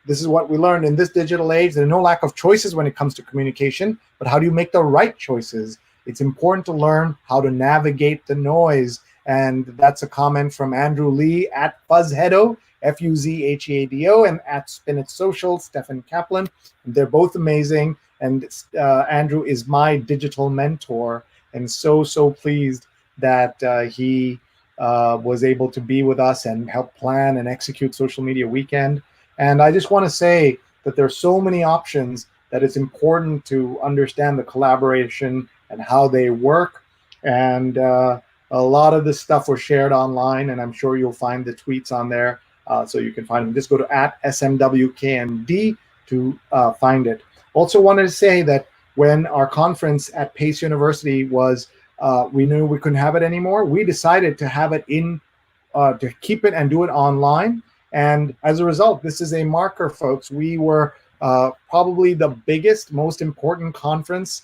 this is what we learned in this digital age. There's no lack of choices when it comes to communication, but how do you make the right choices? It's important to learn how to navigate the noise. And that's a comment from Andrew Lee at Fuzzheado, Fuzheado, and at Spinach Social, Stefan Kaplan. They're both amazing. And Andrew is my digital mentor, and so pleased that he was able to be with us and help plan and execute Social Media Weekend. And I just want to say that there's so many options that it's important to understand the collaboration and how they work. And a lot of this stuff was shared online, and I'm sure you'll find the tweets on there, so you can find them. Just go to @SMWKND to find it. Also wanted to say that when our conference at Pace University was, we knew we couldn't have it anymore. We decided to have it to keep it and do it online. And as a result, this is a marker, folks. We were probably the biggest, most important conference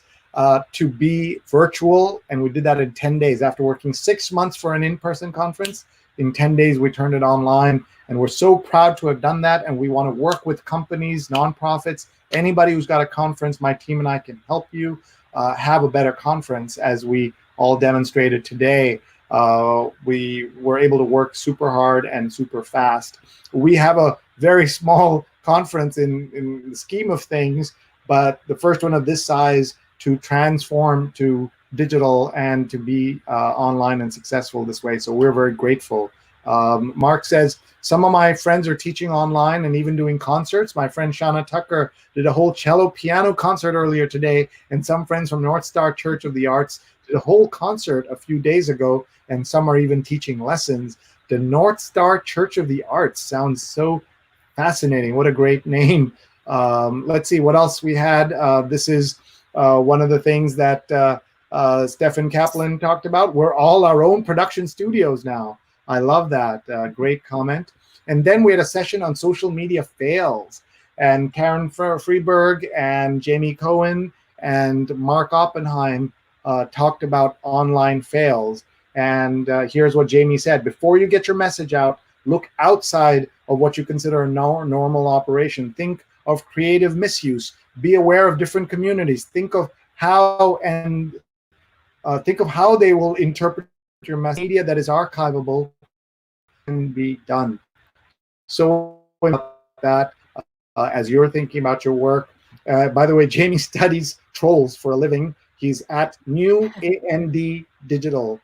to be virtual. And we did that in 10 days. After working 6 months for an in-person conference, in 10 days, we turned it online. And we're so proud to have done that. And we want to work with companies, nonprofits, anybody who's got a conference. My team and I can help you have a better conference, as we all demonstrated today. We were able to work super hard and super fast. We have a very small conference in the scheme of things, but the first one of this size to transform to digital and to be online and successful this way. So we're very grateful. Mark says, some of my friends are teaching online and even doing concerts. My friend Shauna Tucker did a whole cello piano concert earlier today, and some friends from North Star Church of the Arts did a whole concert a few days ago, and some are even teaching lessons. The North Star Church of the Arts sounds so fascinating. What a great name. Let's see what else we had. This is one of the things that Stefan Kaplan talked about. We're all our own production studios now. I love that. Great comment. And then we had a session on social media fails. And Karen Freeberg and Jamie Cohen and Mark Oppenheim talked about online fails. And here's what Jamie said. Before you get your message out, look outside of what you consider a normal operation. Think of creative misuse. Be aware of different communities. Think of how they will interpret your media that is archivable can be done. So that as you're thinking about your work. By the way, Jamie studies trolls for a living. He's at New and Digital.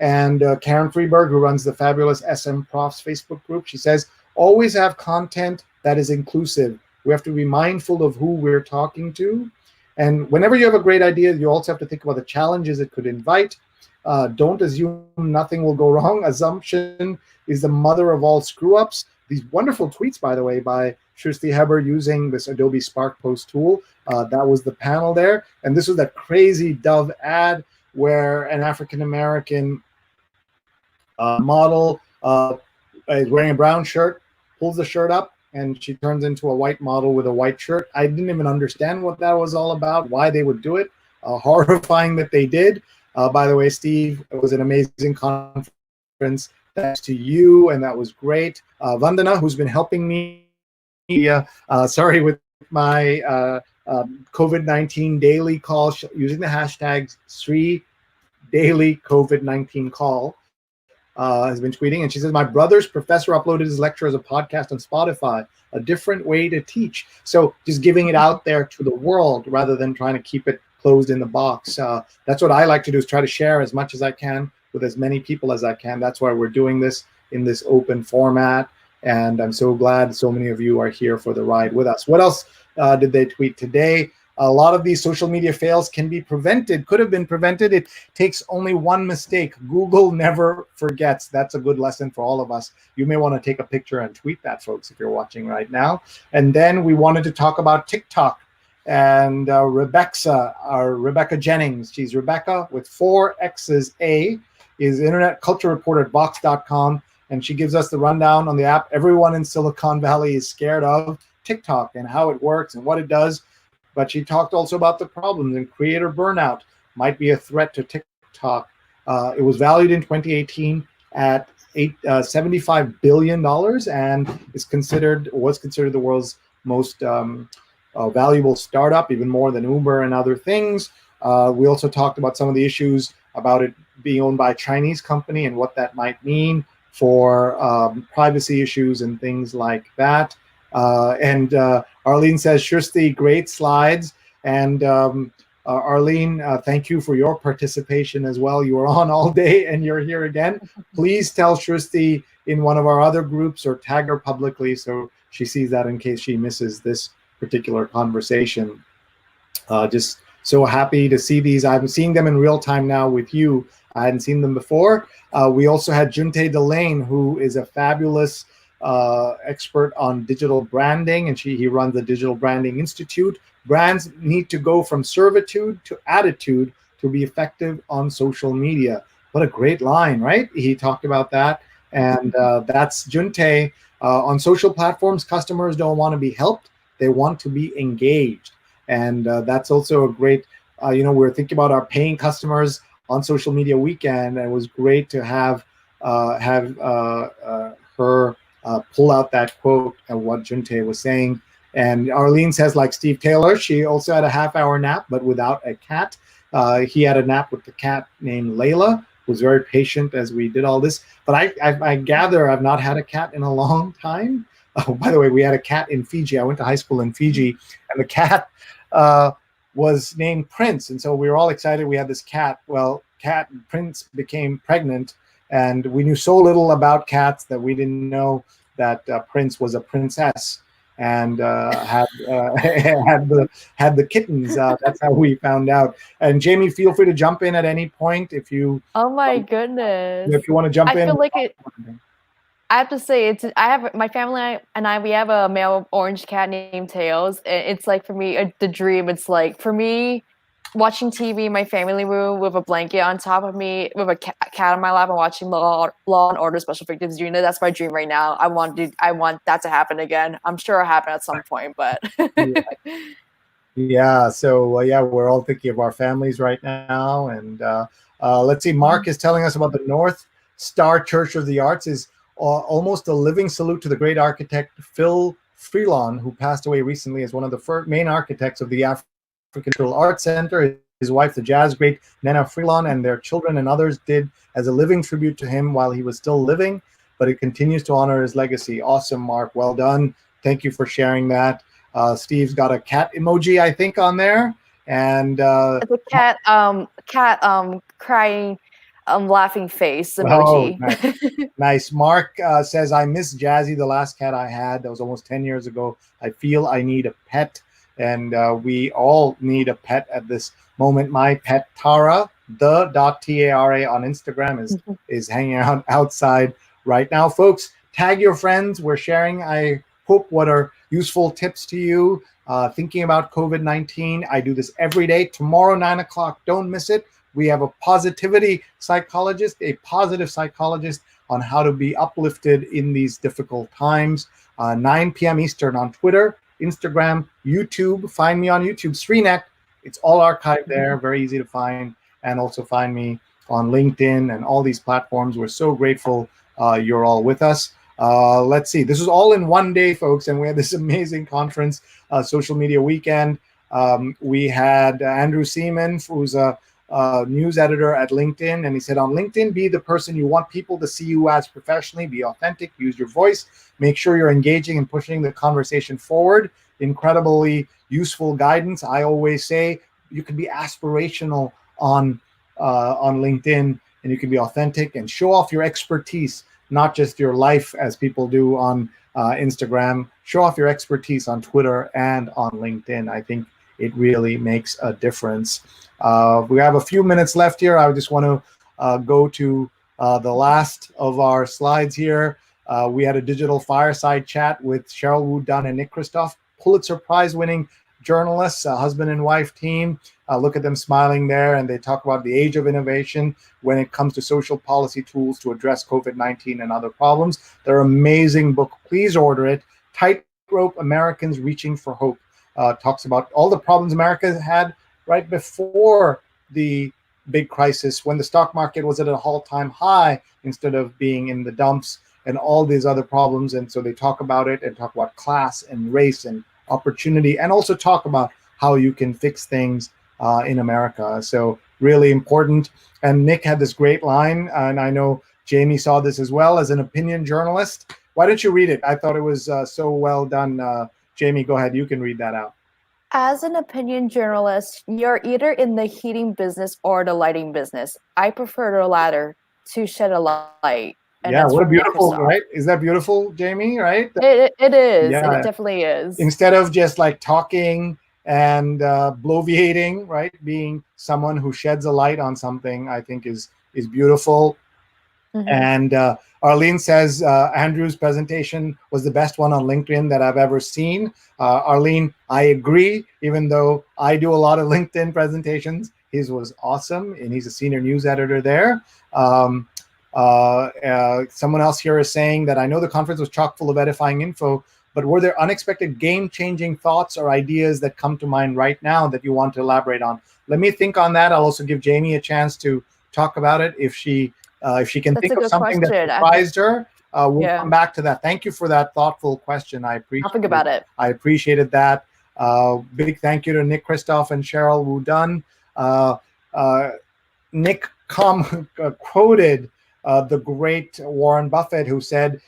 And Karen Freeberg, who runs the fabulous SM Profs Facebook group, she says, always have content that is inclusive. We have to be mindful of who we're talking to. And whenever you have a great idea, you also have to think about the challenges it could invite. Don't assume nothing will go wrong. Assumption is the mother of all screw-ups. These wonderful tweets, by the way, by Sree Heber using this Adobe Spark Post tool. That was the panel there. And this was that crazy Dove ad where an African-American model is wearing a brown shirt, pulls the shirt up, and she turns into a white model with a white shirt. I didn't even understand what that was all about, why they would do it. Horrifying that they did. By the way, Steve, it was an amazing conference. Thanks to you, and that was great. Vandana, who's been helping me, sorry, with my COVID-19 daily call using the hashtag Sree Daily COVID-19 call. Has been tweeting, and she says, my brother's professor uploaded his lecture as a podcast on Spotify, a different way to teach. So just giving it out there to the world rather than trying to keep it closed in the box. That's what I like to do, is try to share as much as I can with as many people as I can. That's why we're doing this in this open format. And I'm so glad so many of you are here for the ride with us. What else did they tweet today? A lot of these social media fails can be prevented, could have been prevented. It takes only one mistake. Google never forgets. That's a good lesson for all of us. You may want to take a picture and tweet that, folks, if you're watching right now. And then we wanted to talk about TikTok. And Rebecca Jennings, she's Rebecca with 4 X's A, is internet culture reporter at Vox.com. And she gives us the rundown on the app. Everyone in Silicon Valley is scared of TikTok and how it works and what it does. But she talked also about the problems, and creator burnout might be a threat to TikTok. It was valued in 2018 at $75 billion and was considered the world's most valuable startup, even more than Uber and other things. We also talked about some of the issues about it being owned by a Chinese company and what that might mean for privacy issues and things like that. And Arlene says, Sree, great slides. And Arlene, thank you for your participation as well. You were on all day and you're here again. Please tell Sree in one of our other groups or tag her publicly so she sees that in case she misses this particular conversation. Just so happy to see these. I'm seeing them in real time now with you. I hadn't seen them before. We also had Junte Delane, who is a fabulous expert on digital branding, and he runs the Digital Branding Institute. Brands need to go from servitude to attitude to be effective on social media. What a great line, right? He talked about that, and that's Junte. On social platforms, customers don't want to be helped; they want to be engaged, and that's also a great. We're thinking about our paying customers on Social Media Weekend, and it was great to have her pull out that quote of what Junte was saying. And Arlene says, like Steve Taylor, she also had a half-hour nap, but without a cat. He had a nap with the cat named Layla, who was very patient as we did all this. But I gather I've not had a cat in a long time. Oh, by the way, we had a cat in Fiji. I went to high school in Fiji, and the cat was named Prince. And so we were all excited we had this cat. Well, Prince became pregnant, and we knew so little about cats that we didn't know that Prince was a princess and had the kittens. That's how we found out. And Jamie, feel free to jump in at any point if you. Oh my goodness! If you want to jump in. I feel like it. I have to say, I have my family and I. We have a male orange cat named Tails. It's like for me the dream. It's like for me. watching TV in my family room with a blanket on top of me, with a cat on my lap, and watching Law and Order Special Victims Unit. That's my dream right now. I want that to happen again. I'm sure it'll happen at some point, but Yeah. So yeah, we're all thinking of our families right now, and let's see. Mark is telling us about the North Star Church of the Arts is almost a living salute to the great architect Phil Freelon, who passed away recently as one of the main architects of the African Cultural Arts Center. His wife, the jazz great Nana Freelon, and their children and others did as a living tribute to him while he was still living, but it continues to honor his legacy. Awesome, Mark. Well done. Thank you for sharing that. Steve's got a cat emoji, I think, on there, and it's a cat crying, laughing face oh, emoji. nice. Mark says, I miss Jazzy, the last cat I had. That was almost 10 years ago. I feel I need a pet, and we all need a pet at this moment. My pet, Tara, the.tara on Instagram is hanging out outside right now. Folks, tag your friends. We're sharing, I hope, what are useful tips to you thinking about COVID-19. I do this every day. Tomorrow, 9 o'clock, don't miss it. We have a positivity psychologist, a positive psychologist on how to be uplifted in these difficult times. 9 p.m. Eastern on Twitter, Instagram, YouTube. Find me on YouTube, Sreenet. It's all archived there, very easy to find. And also find me on LinkedIn and all these platforms. We're so grateful you're all with us. Let's see. This is all in one day, folks, and we had this amazing conference, social media weekend. We had Andrew Seaman, who's a news editor at LinkedIn, and he said, on LinkedIn, be the person you want people to see you as professionally, be authentic, use your voice, make sure you're engaging and pushing the conversation forward. Incredibly useful guidance. I always say you can be aspirational on LinkedIn, and you can be authentic and show off your expertise, not just your life as people do on Instagram. Show off your expertise on Twitter and on LinkedIn. I think it really makes a difference. We have a few minutes left here. I just want to go to the last of our slides here. We had a digital fireside chat with Cheryl Wu Dunn and Nick Kristof, Pulitzer Prize winning journalists, a husband and wife team. Look at them smiling there, and they talk about the age of innovation when it comes to social policy tools to address COVID-19 and other problems. They're an amazing book. Please order it. Tightrope Americans Reaching for Hope. Talks about all the problems America had right before the big crisis, when the stock market was at an all-time high instead of being in the dumps, and all these other problems. And so they talk about it and talk about class and race and opportunity, and also talk about how you can fix things in America. So really important. And Nick had this great line, and I know Jamie saw this as well, as an opinion journalist. Why don't you read it? I thought it was so well done. Jamie, go ahead. You can read that out. As an opinion journalist, you're either in the heating business or the lighting business. I prefer the latter to shed a light. And yeah, what a beautiful, right? Is that beautiful, Jamie, right? It is. Yeah. It definitely is. Instead of just like talking and bloviating, right? Being someone who sheds a light on something, I think is beautiful. Mm-hmm. And Arlene says Andrew's presentation was the best one on LinkedIn that I've ever seen. Arlene, I agree, even though I do a lot of LinkedIn presentations. His was awesome, and he's a senior news editor there. Someone else here is saying that I know the conference was chock full of edifying info, but were there unexpected game-changing thoughts or ideas that come to mind right now that you want to elaborate on? Let me think on that. I'll also give Jamie a chance to talk about it if she can think of something that surprised her. We'll come back to that. Thank you for that thoughtful question. I appreciate I'll think about it. I appreciated that. Big thank you to Nick Kristof and Cheryl Wu Dunn. Nick quoted the great Warren Buffett, who said,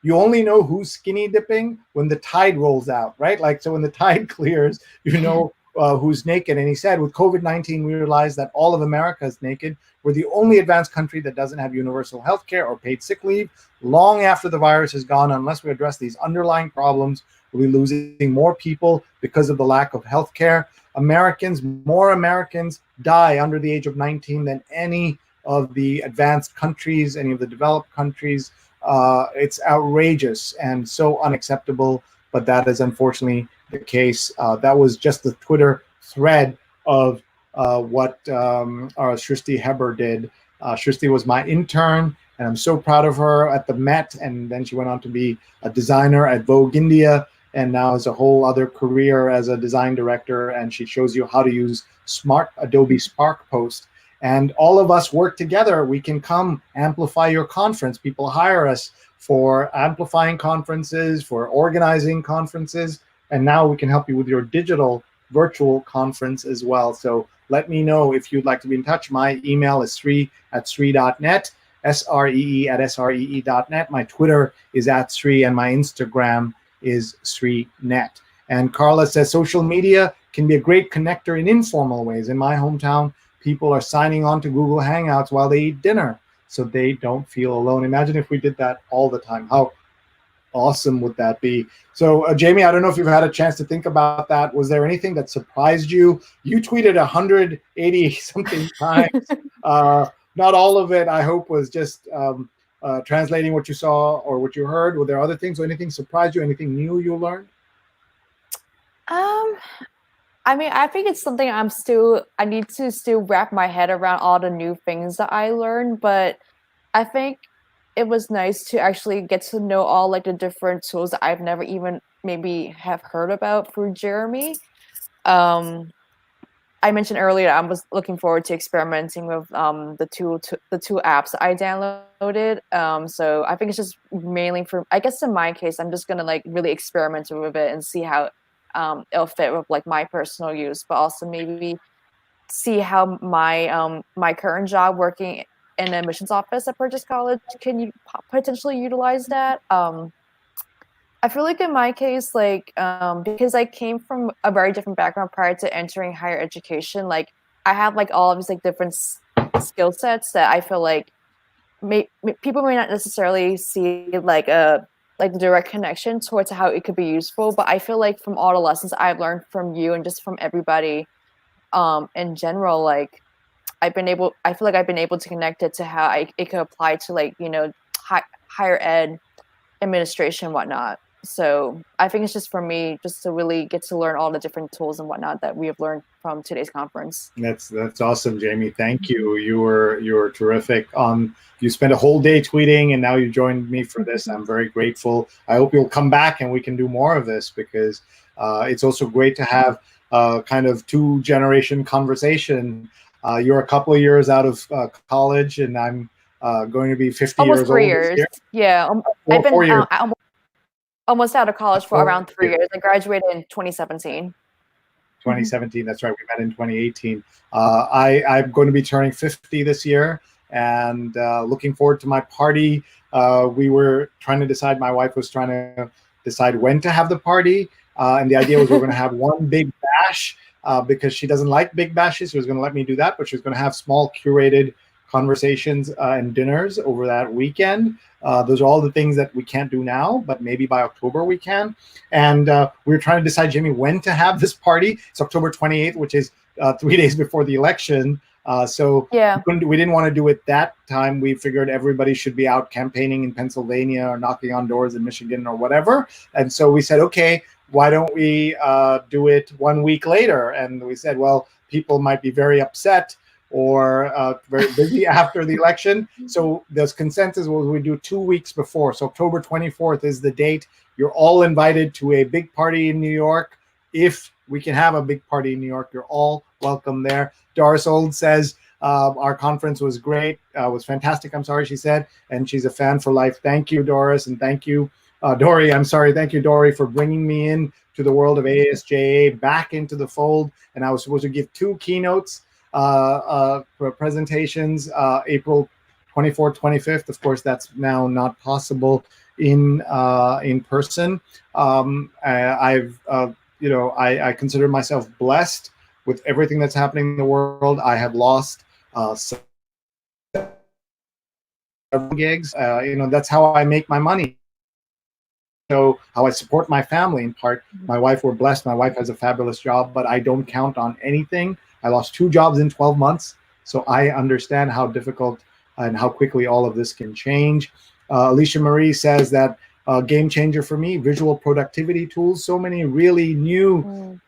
you only know who's skinny dipping when the tide rolls out, right? Like, so when the tide clears, you know who's naked. And he said, with COVID-19, we realized that all of America is naked. We're the only advanced country that doesn't have universal health care or paid sick leave. Long after the virus is gone, unless we address these underlying problems, we'll be losing more people because of the lack of health care. More Americans die under the age of 19 than any of the advanced countries, any of the developed countries. It's outrageous and so unacceptable, but that is unfortunately the case. That was just the Twitter thread of what our Srishti Heber did. Srishti was my intern, and I'm so proud of her at the Met, and then she went on to be a designer at Vogue India, and now has a whole other career as a design director, and she shows you how to use smart Adobe Spark Post. And all of us work together. We can come amplify your conference. People hire us for amplifying conferences, for organizing conferences, and now we can help you with your digital virtual conference as well. So let me know if you'd like to be in touch. My email is sree@sree.net, SREE@SREE.net. My Twitter is @Sree, and my Instagram is SreeNet. And Carla says social media can be a great connector in informal ways. In my hometown, people are signing on to Google Hangouts while they eat dinner so they don't feel alone. Imagine if we did that all the time. How awesome would that be? So Jamie, I don't know if you've had a chance to think about that. Was there anything that surprised you? You tweeted 180 something times. Not all of it, I hope, was just translating what you saw or what you heard. Were there other things, or anything surprised you? Anything new you learned? I mean, I think it's something I need to still wrap my head around all the new things that I learned, but I think it was nice to actually get to know all like the different tools that I've never even maybe have heard about through Jeremy. I mentioned earlier I was looking forward to experimenting with the two apps that I downloaded. So I think it's just mainly for, I guess in my case, I'm just gonna like really experiment with it and see how it'll fit with like my personal use, but also maybe see how my my current job working in an admissions office at Purchase College can you potentially utilize that. I feel like in my case, like because I came from a very different background prior to entering higher education, like I have like all of these like different skill sets that I feel like people may not necessarily see like a direct connection towards how it could be useful, but I feel like from all the lessons I've learned from you and just from everybody in general, like I feel like I've been able to connect it to how it could apply to like, you know, higher ed administration and whatnot. So I think it's just for me just to really get to learn all the different tools and whatnot that we have learned from today's conference. That's awesome, Jamie. Thank you. You were terrific. You spent a whole day tweeting, and now you joined me for this. I'm very grateful. I hope you'll come back and we can do more of this, because it's also great to have kind of two-generation conversation. You're a couple of years out of college, and I'm going to be 50 almost years 3 old years. this year. Yeah, I've been 4 years. almost out of college for around 3 years. I graduated in 2017. 2017, that's right. We met in 2018. I'm going to be turning 50 this year, and looking forward to my party. We were trying to decide, my wife was trying to decide when to have the party, and the idea was we're going to have one big bash, because she doesn't like big bashes. She was going to let me do that, but she was going to have small curated conversations and dinners over that weekend. Those are all the things that we can't do now, but maybe by October we can. And we were trying to decide, Jimmy, when to have this party. It's October 28th, which is 3 days before the election. So yeah, we didn't want to do it that time. We figured everybody should be out campaigning in Pennsylvania or knocking on doors in Michigan or whatever. And so we said, okay, why don't we do it 1 week later? And we said, well, people might be very upset or very busy after the election. So the consensus was we do 2 weeks before. So October 24th is the date. You're all invited to a big party in New York. If we can have a big party in New York, you're all welcome there. Doris Old says, our conference was great, was fantastic, I'm sorry, she said, and she's a fan for life. Thank you, Doris, and thank you, Dory, I'm sorry, thank you, Dory, for bringing me in to the world of ASJA, back into the fold. And I was supposed to give 2 keynotes for presentations, April 24th, 25th. Of course, that's now not possible in person. I consider myself blessed with everything that's happening in the world. I have lost several gigs. That's how I make my money. So how I support my family in part. My wife, we're blessed. My wife has a fabulous job, but I don't count on anything. I lost 2 jobs in 12 months. So I understand how difficult and how quickly all of this can change. Alicia Marie says that game changer for me. Visual productivity tools, so many really new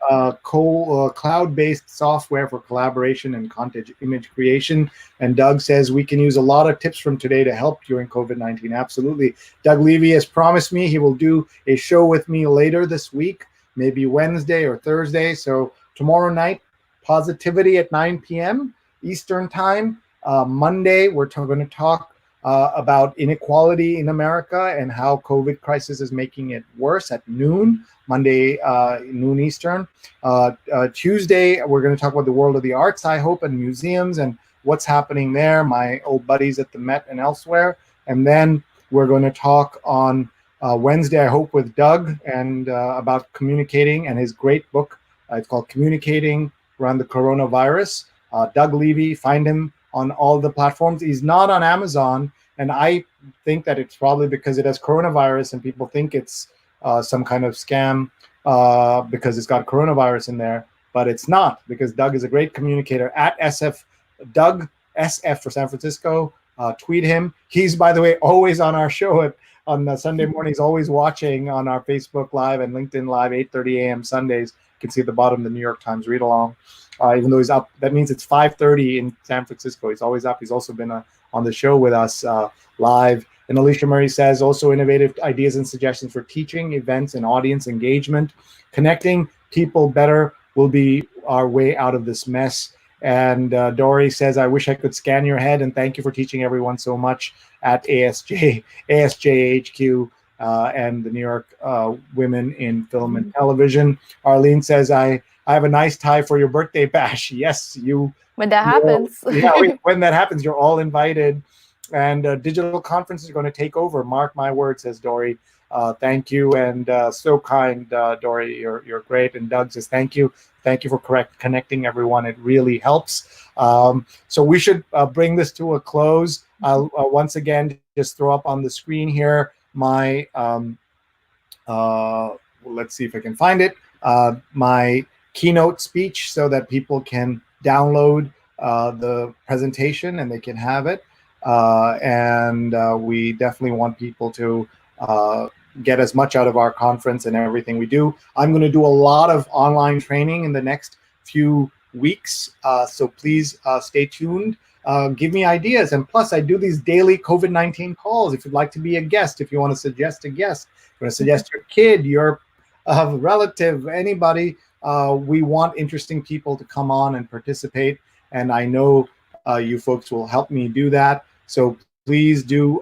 cloud-based software for collaboration and content image creation. And Doug says we can use a lot of tips from today to help during COVID-19. Absolutely. Doug Levy has promised me he will do a show with me later this week, maybe Wednesday or Thursday. So tomorrow night, Positivity at 9 p.m. Eastern time. Monday, we're going to talk about inequality in America and how COVID crisis is making it worse at noon, Monday, noon Eastern. Tuesday, we're going to talk about the world of the arts, I hope, and museums and what's happening there, my old buddies at the Met and elsewhere. And then we're going to talk on Wednesday, I hope, with Doug and about communicating and his great book. It's called Communicating Around the Coronavirus. Doug Levy, find him on all the platforms. He's not on Amazon, and I think that it's probably because it has coronavirus and people think it's some kind of scam because it's got coronavirus in there, but it's not, because Doug is a great communicator. At SF, Doug SF for San Francisco, tweet him. He's, by the way, always on our show on the Sunday mornings, always watching on our Facebook Live and LinkedIn Live, 8:30 a.m. Sundays. You can see at the bottom the New York Times read along. Even though he's up, that means it's 5:30 in San Francisco. He's always up. He's also been on the show with us live. And Alicia Murray says also innovative ideas and suggestions for teaching, events, and audience engagement. Connecting people better will be our way out of this mess. And Dory says, I wish I could scan your head, and thank you for teaching everyone so much at ASJHQ and the New York Women in Film and Television. Arlene says, I have a nice tie for your birthday bash. Yes, you. When that happens. When that happens, you're all invited. And digital conferences are going to take over. Mark my word, says Dory. Thank you, and so kind, Dory. You're great. And Doug says thank you. Thank you for connecting everyone. It really helps. So we should bring this to a close. I'll once again just throw up on the screen here my, let's see if I can find it, my keynote speech so that people can download the presentation and they can have it. We definitely want people to get as much out of our conference and everything we do. I'm going to do a lot of online training in the next few weeks, so please stay tuned. Give me ideas, and plus I do these daily COVID-19 calls. If you'd like to be a guest, if you want to suggest a guest, if you want to suggest your kid, your relative, anybody, we want interesting people to come on and participate, and I know you folks will help me do that. So please do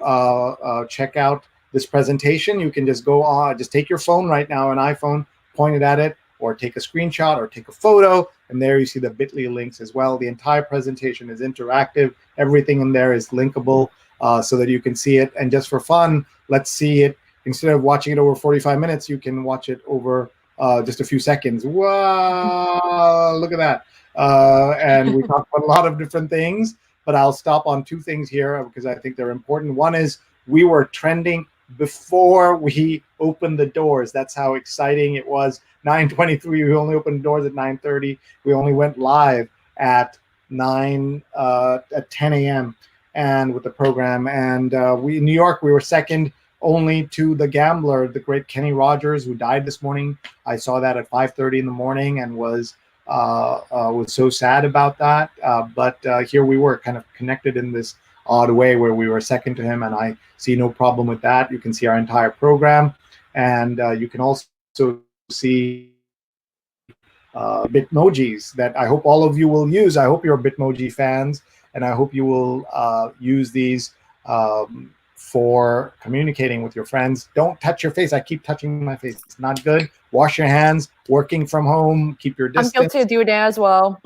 check out this presentation. You can just go on, just take your phone right now, an iPhone, point it at it, or take a screenshot or take a photo, and there you see the bit.ly links as well. The entire presentation is interactive. Everything in there is linkable so that you can see it. And just for fun, let's see it. Instead of watching it over 45 minutes, you can watch it over just a few seconds. Wow, look at that. And we talked about a lot of different things, but I'll stop on two things here because I think they're important. One is we were trending before we opened the doors. That's how exciting it was. 9:23, we only opened doors at 9:30. We only went live at 10 a.m. and with the program. And we in New York, we were second only to the gambler, the great Kenny Rogers, who died this morning. I saw that at 5:30 in the morning and was so sad about that. But here we were, kind of connected in this odd way where we were second to him, and I see no problem with that. You can see our entire program, and you can also see Bitmojis that I hope all of you will use. I hope you're Bitmoji fans, and I hope you will use these for communicating with your friends. Don't touch your face. I keep touching my face. It's not good. Wash your hands. Working from home, keep your distance. I'm guilty of doing that as well.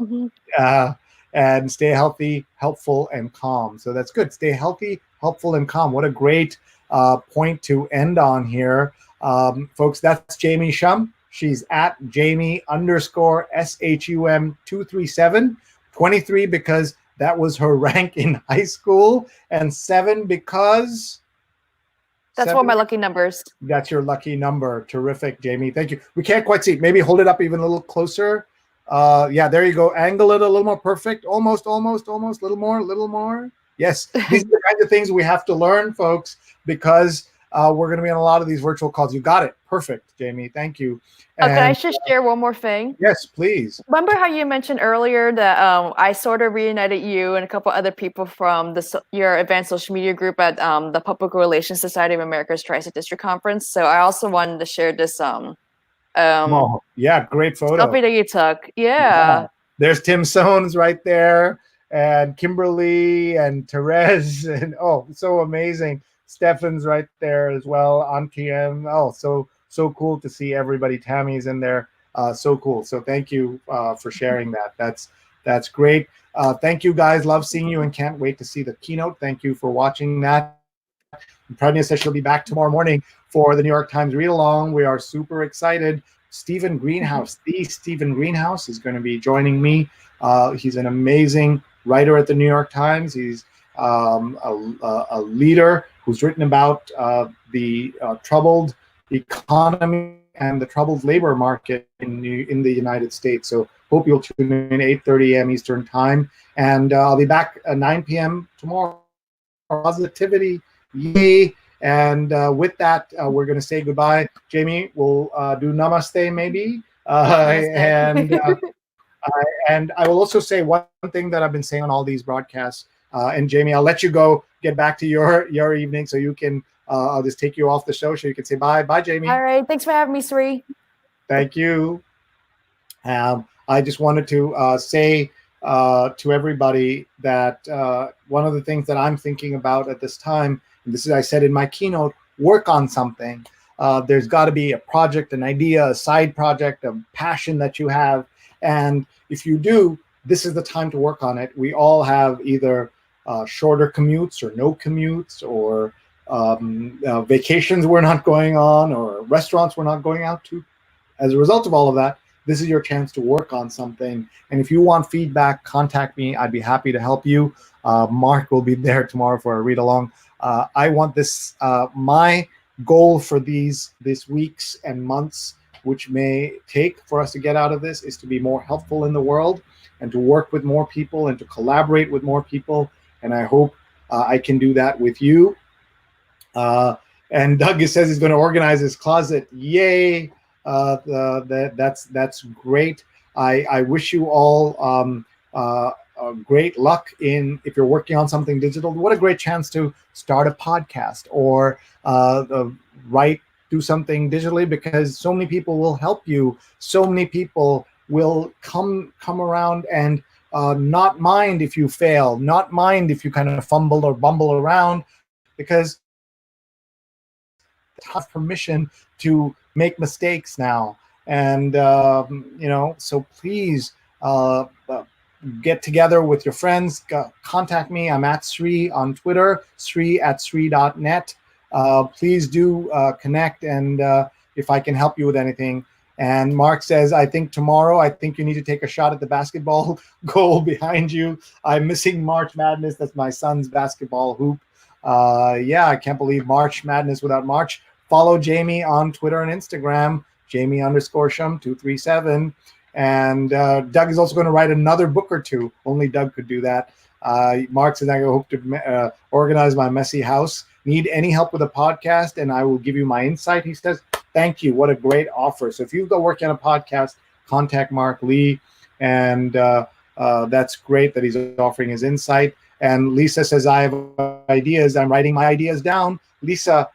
And stay healthy, helpful, and calm. So that's good. Stay healthy, helpful, and calm. What a great point to end on here. Folks, that's Jamie Shum. She's at Jamie_SHUM237. 23 because that was her rank in high school, and 7 because... That's one of my lucky numbers. That's your lucky number. Terrific, Jamie. Thank you. We can't quite see it. Maybe hold it up even a little closer. Yeah, there you go. Angle it a little more. Perfect. Almost. A little more. Yes. These are the kinds of things we have to learn, folks, because we're going to be on a lot of these virtual calls. You got it. Perfect, Jamie. Thank you. Okay, I And should share one more thing. yes, please. Remember how you mentioned earlier that I sort of reunited you and a couple other people from your advanced social media group at the Public Relations Society of America's Tri-State District Conference. So I also wanted to share this Oh, yeah, great photo. selfie that you took. Yeah. There's Tim Soanes right there, and Kimberly and Therese, and oh, so amazing. Stefan's right there as well on TM. Oh, so cool to see everybody. Tammy's in there. So cool. So thank you for sharing that. That's great. Thank you guys. Love seeing you and can't wait to see the keynote. Thank you for watching that. Pradnya says she'll be back tomorrow morning for the New York Times read along. We are super excited. Stephen Greenhouse, the Stephen Greenhouse, is going to be joining me. He's an amazing writer at the New York Times. He's a leader who's written about the troubled economy and the troubled labor market in the United States. So hope you'll tune in 8:30 a.m. Eastern Time. And I'll be back at 9 p.m. tomorrow. Positivity, yay. And with that, we're going to say goodbye. Jamie, we'll do namaste maybe. And I will also say one thing that I've been saying on all these broadcasts. And Jamie, I'll let you go, get back to your evening so you can, I'll just take you off the show so you can say bye. Bye, Jamie. All right. Thanks for having me, Sree. Thank you. I just wanted to say to everybody that one of the things that I'm thinking about at this time, and this is, I said in my keynote, work on something. There's got to be a project, an idea, a side project, a passion that you have. And if you do, this is the time to work on it. We all have either shorter commutes or no commutes, or vacations we're not going on, or restaurants we're not going out to. As a result of all of that, this is your chance to work on something. And if you want feedback, contact me. I'd be happy to help you. Mark will be there tomorrow for a read along. I want this, my goal for these weeks and months, which may take for us to get out of this, is to be more helpful in the world and to work with more people and to collaborate with more people. And I hope I can do that with you. And Doug says he's going to organize his closet. Yay. That's great. I wish you all great luck in, if you're working on something digital. What a great chance to start a podcast or do something digitally, because so many people will help you. So many people will come around and not mind if you fail, not mind if you kind of fumble or bumble around, because have permission to make mistakes now. And so please get together with your friends, contact me. I'm at Sree on Twitter, Sree@Sree.net. Please do connect, and if I can help you with anything. And Mark says, I think you need to take a shot at the basketball goal behind you. I'm missing March Madness. That's my son's basketball hoop. I can't believe March Madness without March. Follow Jamie on Twitter and Instagram, Jamie_Shum 237. And Doug is also going to write another book or two. Only Doug could do that. Mark says, I hope to organize my messy house. Need any help with a podcast, and I will give you my insight. He says, thank you. What a great offer. So if you've got working on a podcast, contact Mark Lee. And that's great that he's offering his insight. And Lisa says, I have ideas. I'm writing my ideas down. Lisa,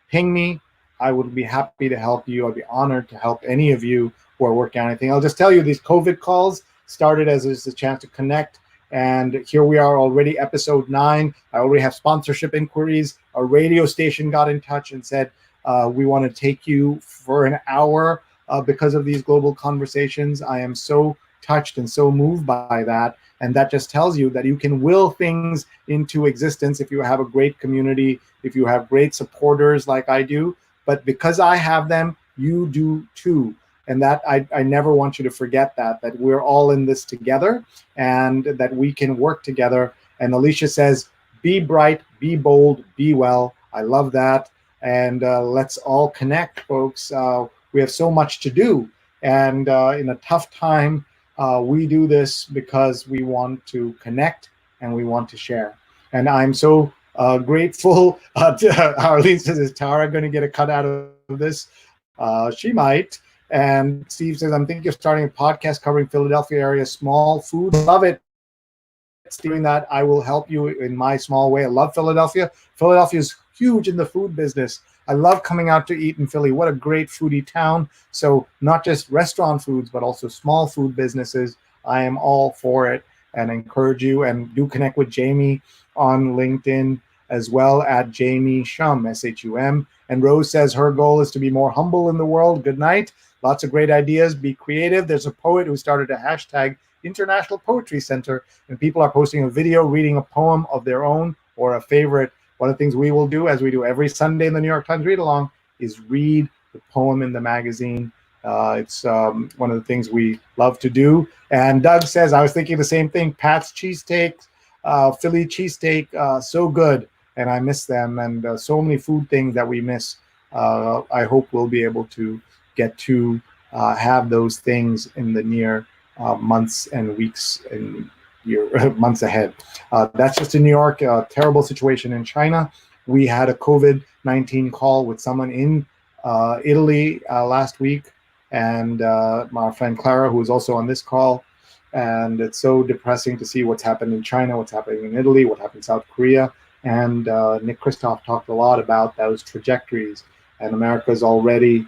ping me. I would be happy to help you. I'd be honored to help any of you who are working on anything. I'll just tell you, these COVID calls started as a chance to connect. And here we are already, episode 9. I already have sponsorship inquiries. A radio station got in touch and said, we want to take you for an hour because of these global conversations. I am so touched and so moved by that. And that just tells you that you can will things into existence if you have a great community, if you have great supporters like I do. But because I have them, you do too. And that I never want you to forget that we're all in this together and that we can work together. And Alicia says, be bright, be bold, be well. I love that. And let's all connect, folks. We have so much to do. And in a tough time, we do this because we want to connect and we want to share. And I'm so Grateful. Arlene says, is Tara going to get a cut out of this? She might. And Steve says, I'm thinking of starting a podcast covering Philadelphia area small food. Love it. Doing that, I will help you in my small way. I love Philadelphia. Philadelphia is huge in the food business. I love coming out to eat in Philly. What a great foodie town. So not just restaurant foods, but also small food businesses. I am all for it and encourage you. And do connect with Jamie on LinkedIn as well at Jamie Shum, S-H-U-M. And Rose says her goal is to be more humble in the world. Good night. Lots of great ideas. Be creative. There's a poet who started a hashtag International Poetry Center, and people are posting a video reading a poem of their own or a favorite. One of the things we will do, as we do every Sunday in the New York Times Read Along, is read the poem in the magazine. It's one of the things we love to do. And Doug says, I was thinking the same thing. Pat's cheesesteak, Philly cheesesteak, so good, and I miss them. And so many food things that we miss. I hope we'll be able to get to have those things in the near months and weeks and months ahead. That's just in New York. Terrible situation in China. We had a COVID-19 call with someone in Italy last week, and my friend Clara, who is also on this call. And it's so depressing to see what's happened in China, what's happening in Italy, what happened in South Korea. And Nick Kristof talked a lot about those trajectories. And America's already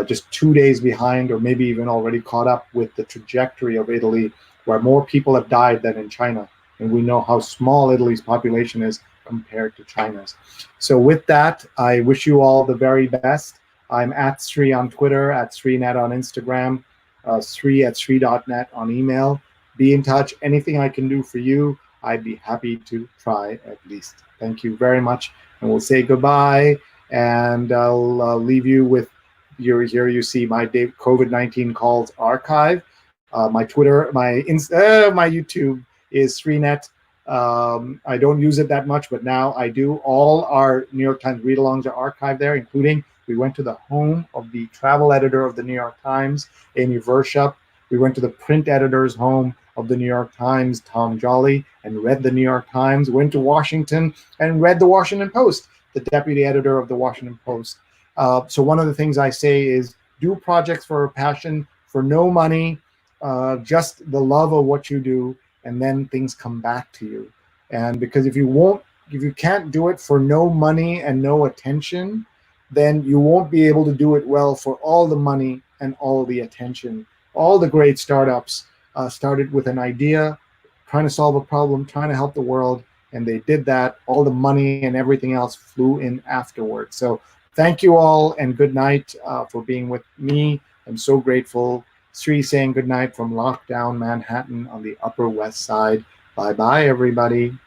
just 2 days behind, or maybe even already caught up with the trajectory of Italy, where more people have died than in China. And we know how small Italy's population is compared to China's. So with that, I wish you all the very best. I'm at Sree on Twitter, at SreeNet on Instagram, Sree at Sree.net on email. Be in touch. Anything I can do for you, I'd be happy to try at least. Thank you very much. And we'll say goodbye. And I'll leave you with here you see my COVID-19 calls archive. My Twitter, my YouTube is SreeNet. I don't use it that much, but now I do. All our New York Times read-alongs are archived there, including we went to the home of the travel editor of the New York Times, Amy Vershup. We went to the print editor's home of the New York Times, Tom Jolly, and read the New York Times. Went to Washington and read the Washington Post, the deputy editor of the Washington Post. So one of the things I say is do projects for a passion, for no money, just the love of what you do, and then things come back to you. And because if you can't do it for no money and no attention, then you won't be able to do it well for all the money and all the attention. All the great startups started with an idea, trying to solve a problem, trying to help the world, and they did that. All the money and everything else flew in afterwards. So thank you all, and good night for being with me. I'm so grateful. Sree saying good night from lockdown Manhattan on the Upper West Side. Bye-bye, everybody.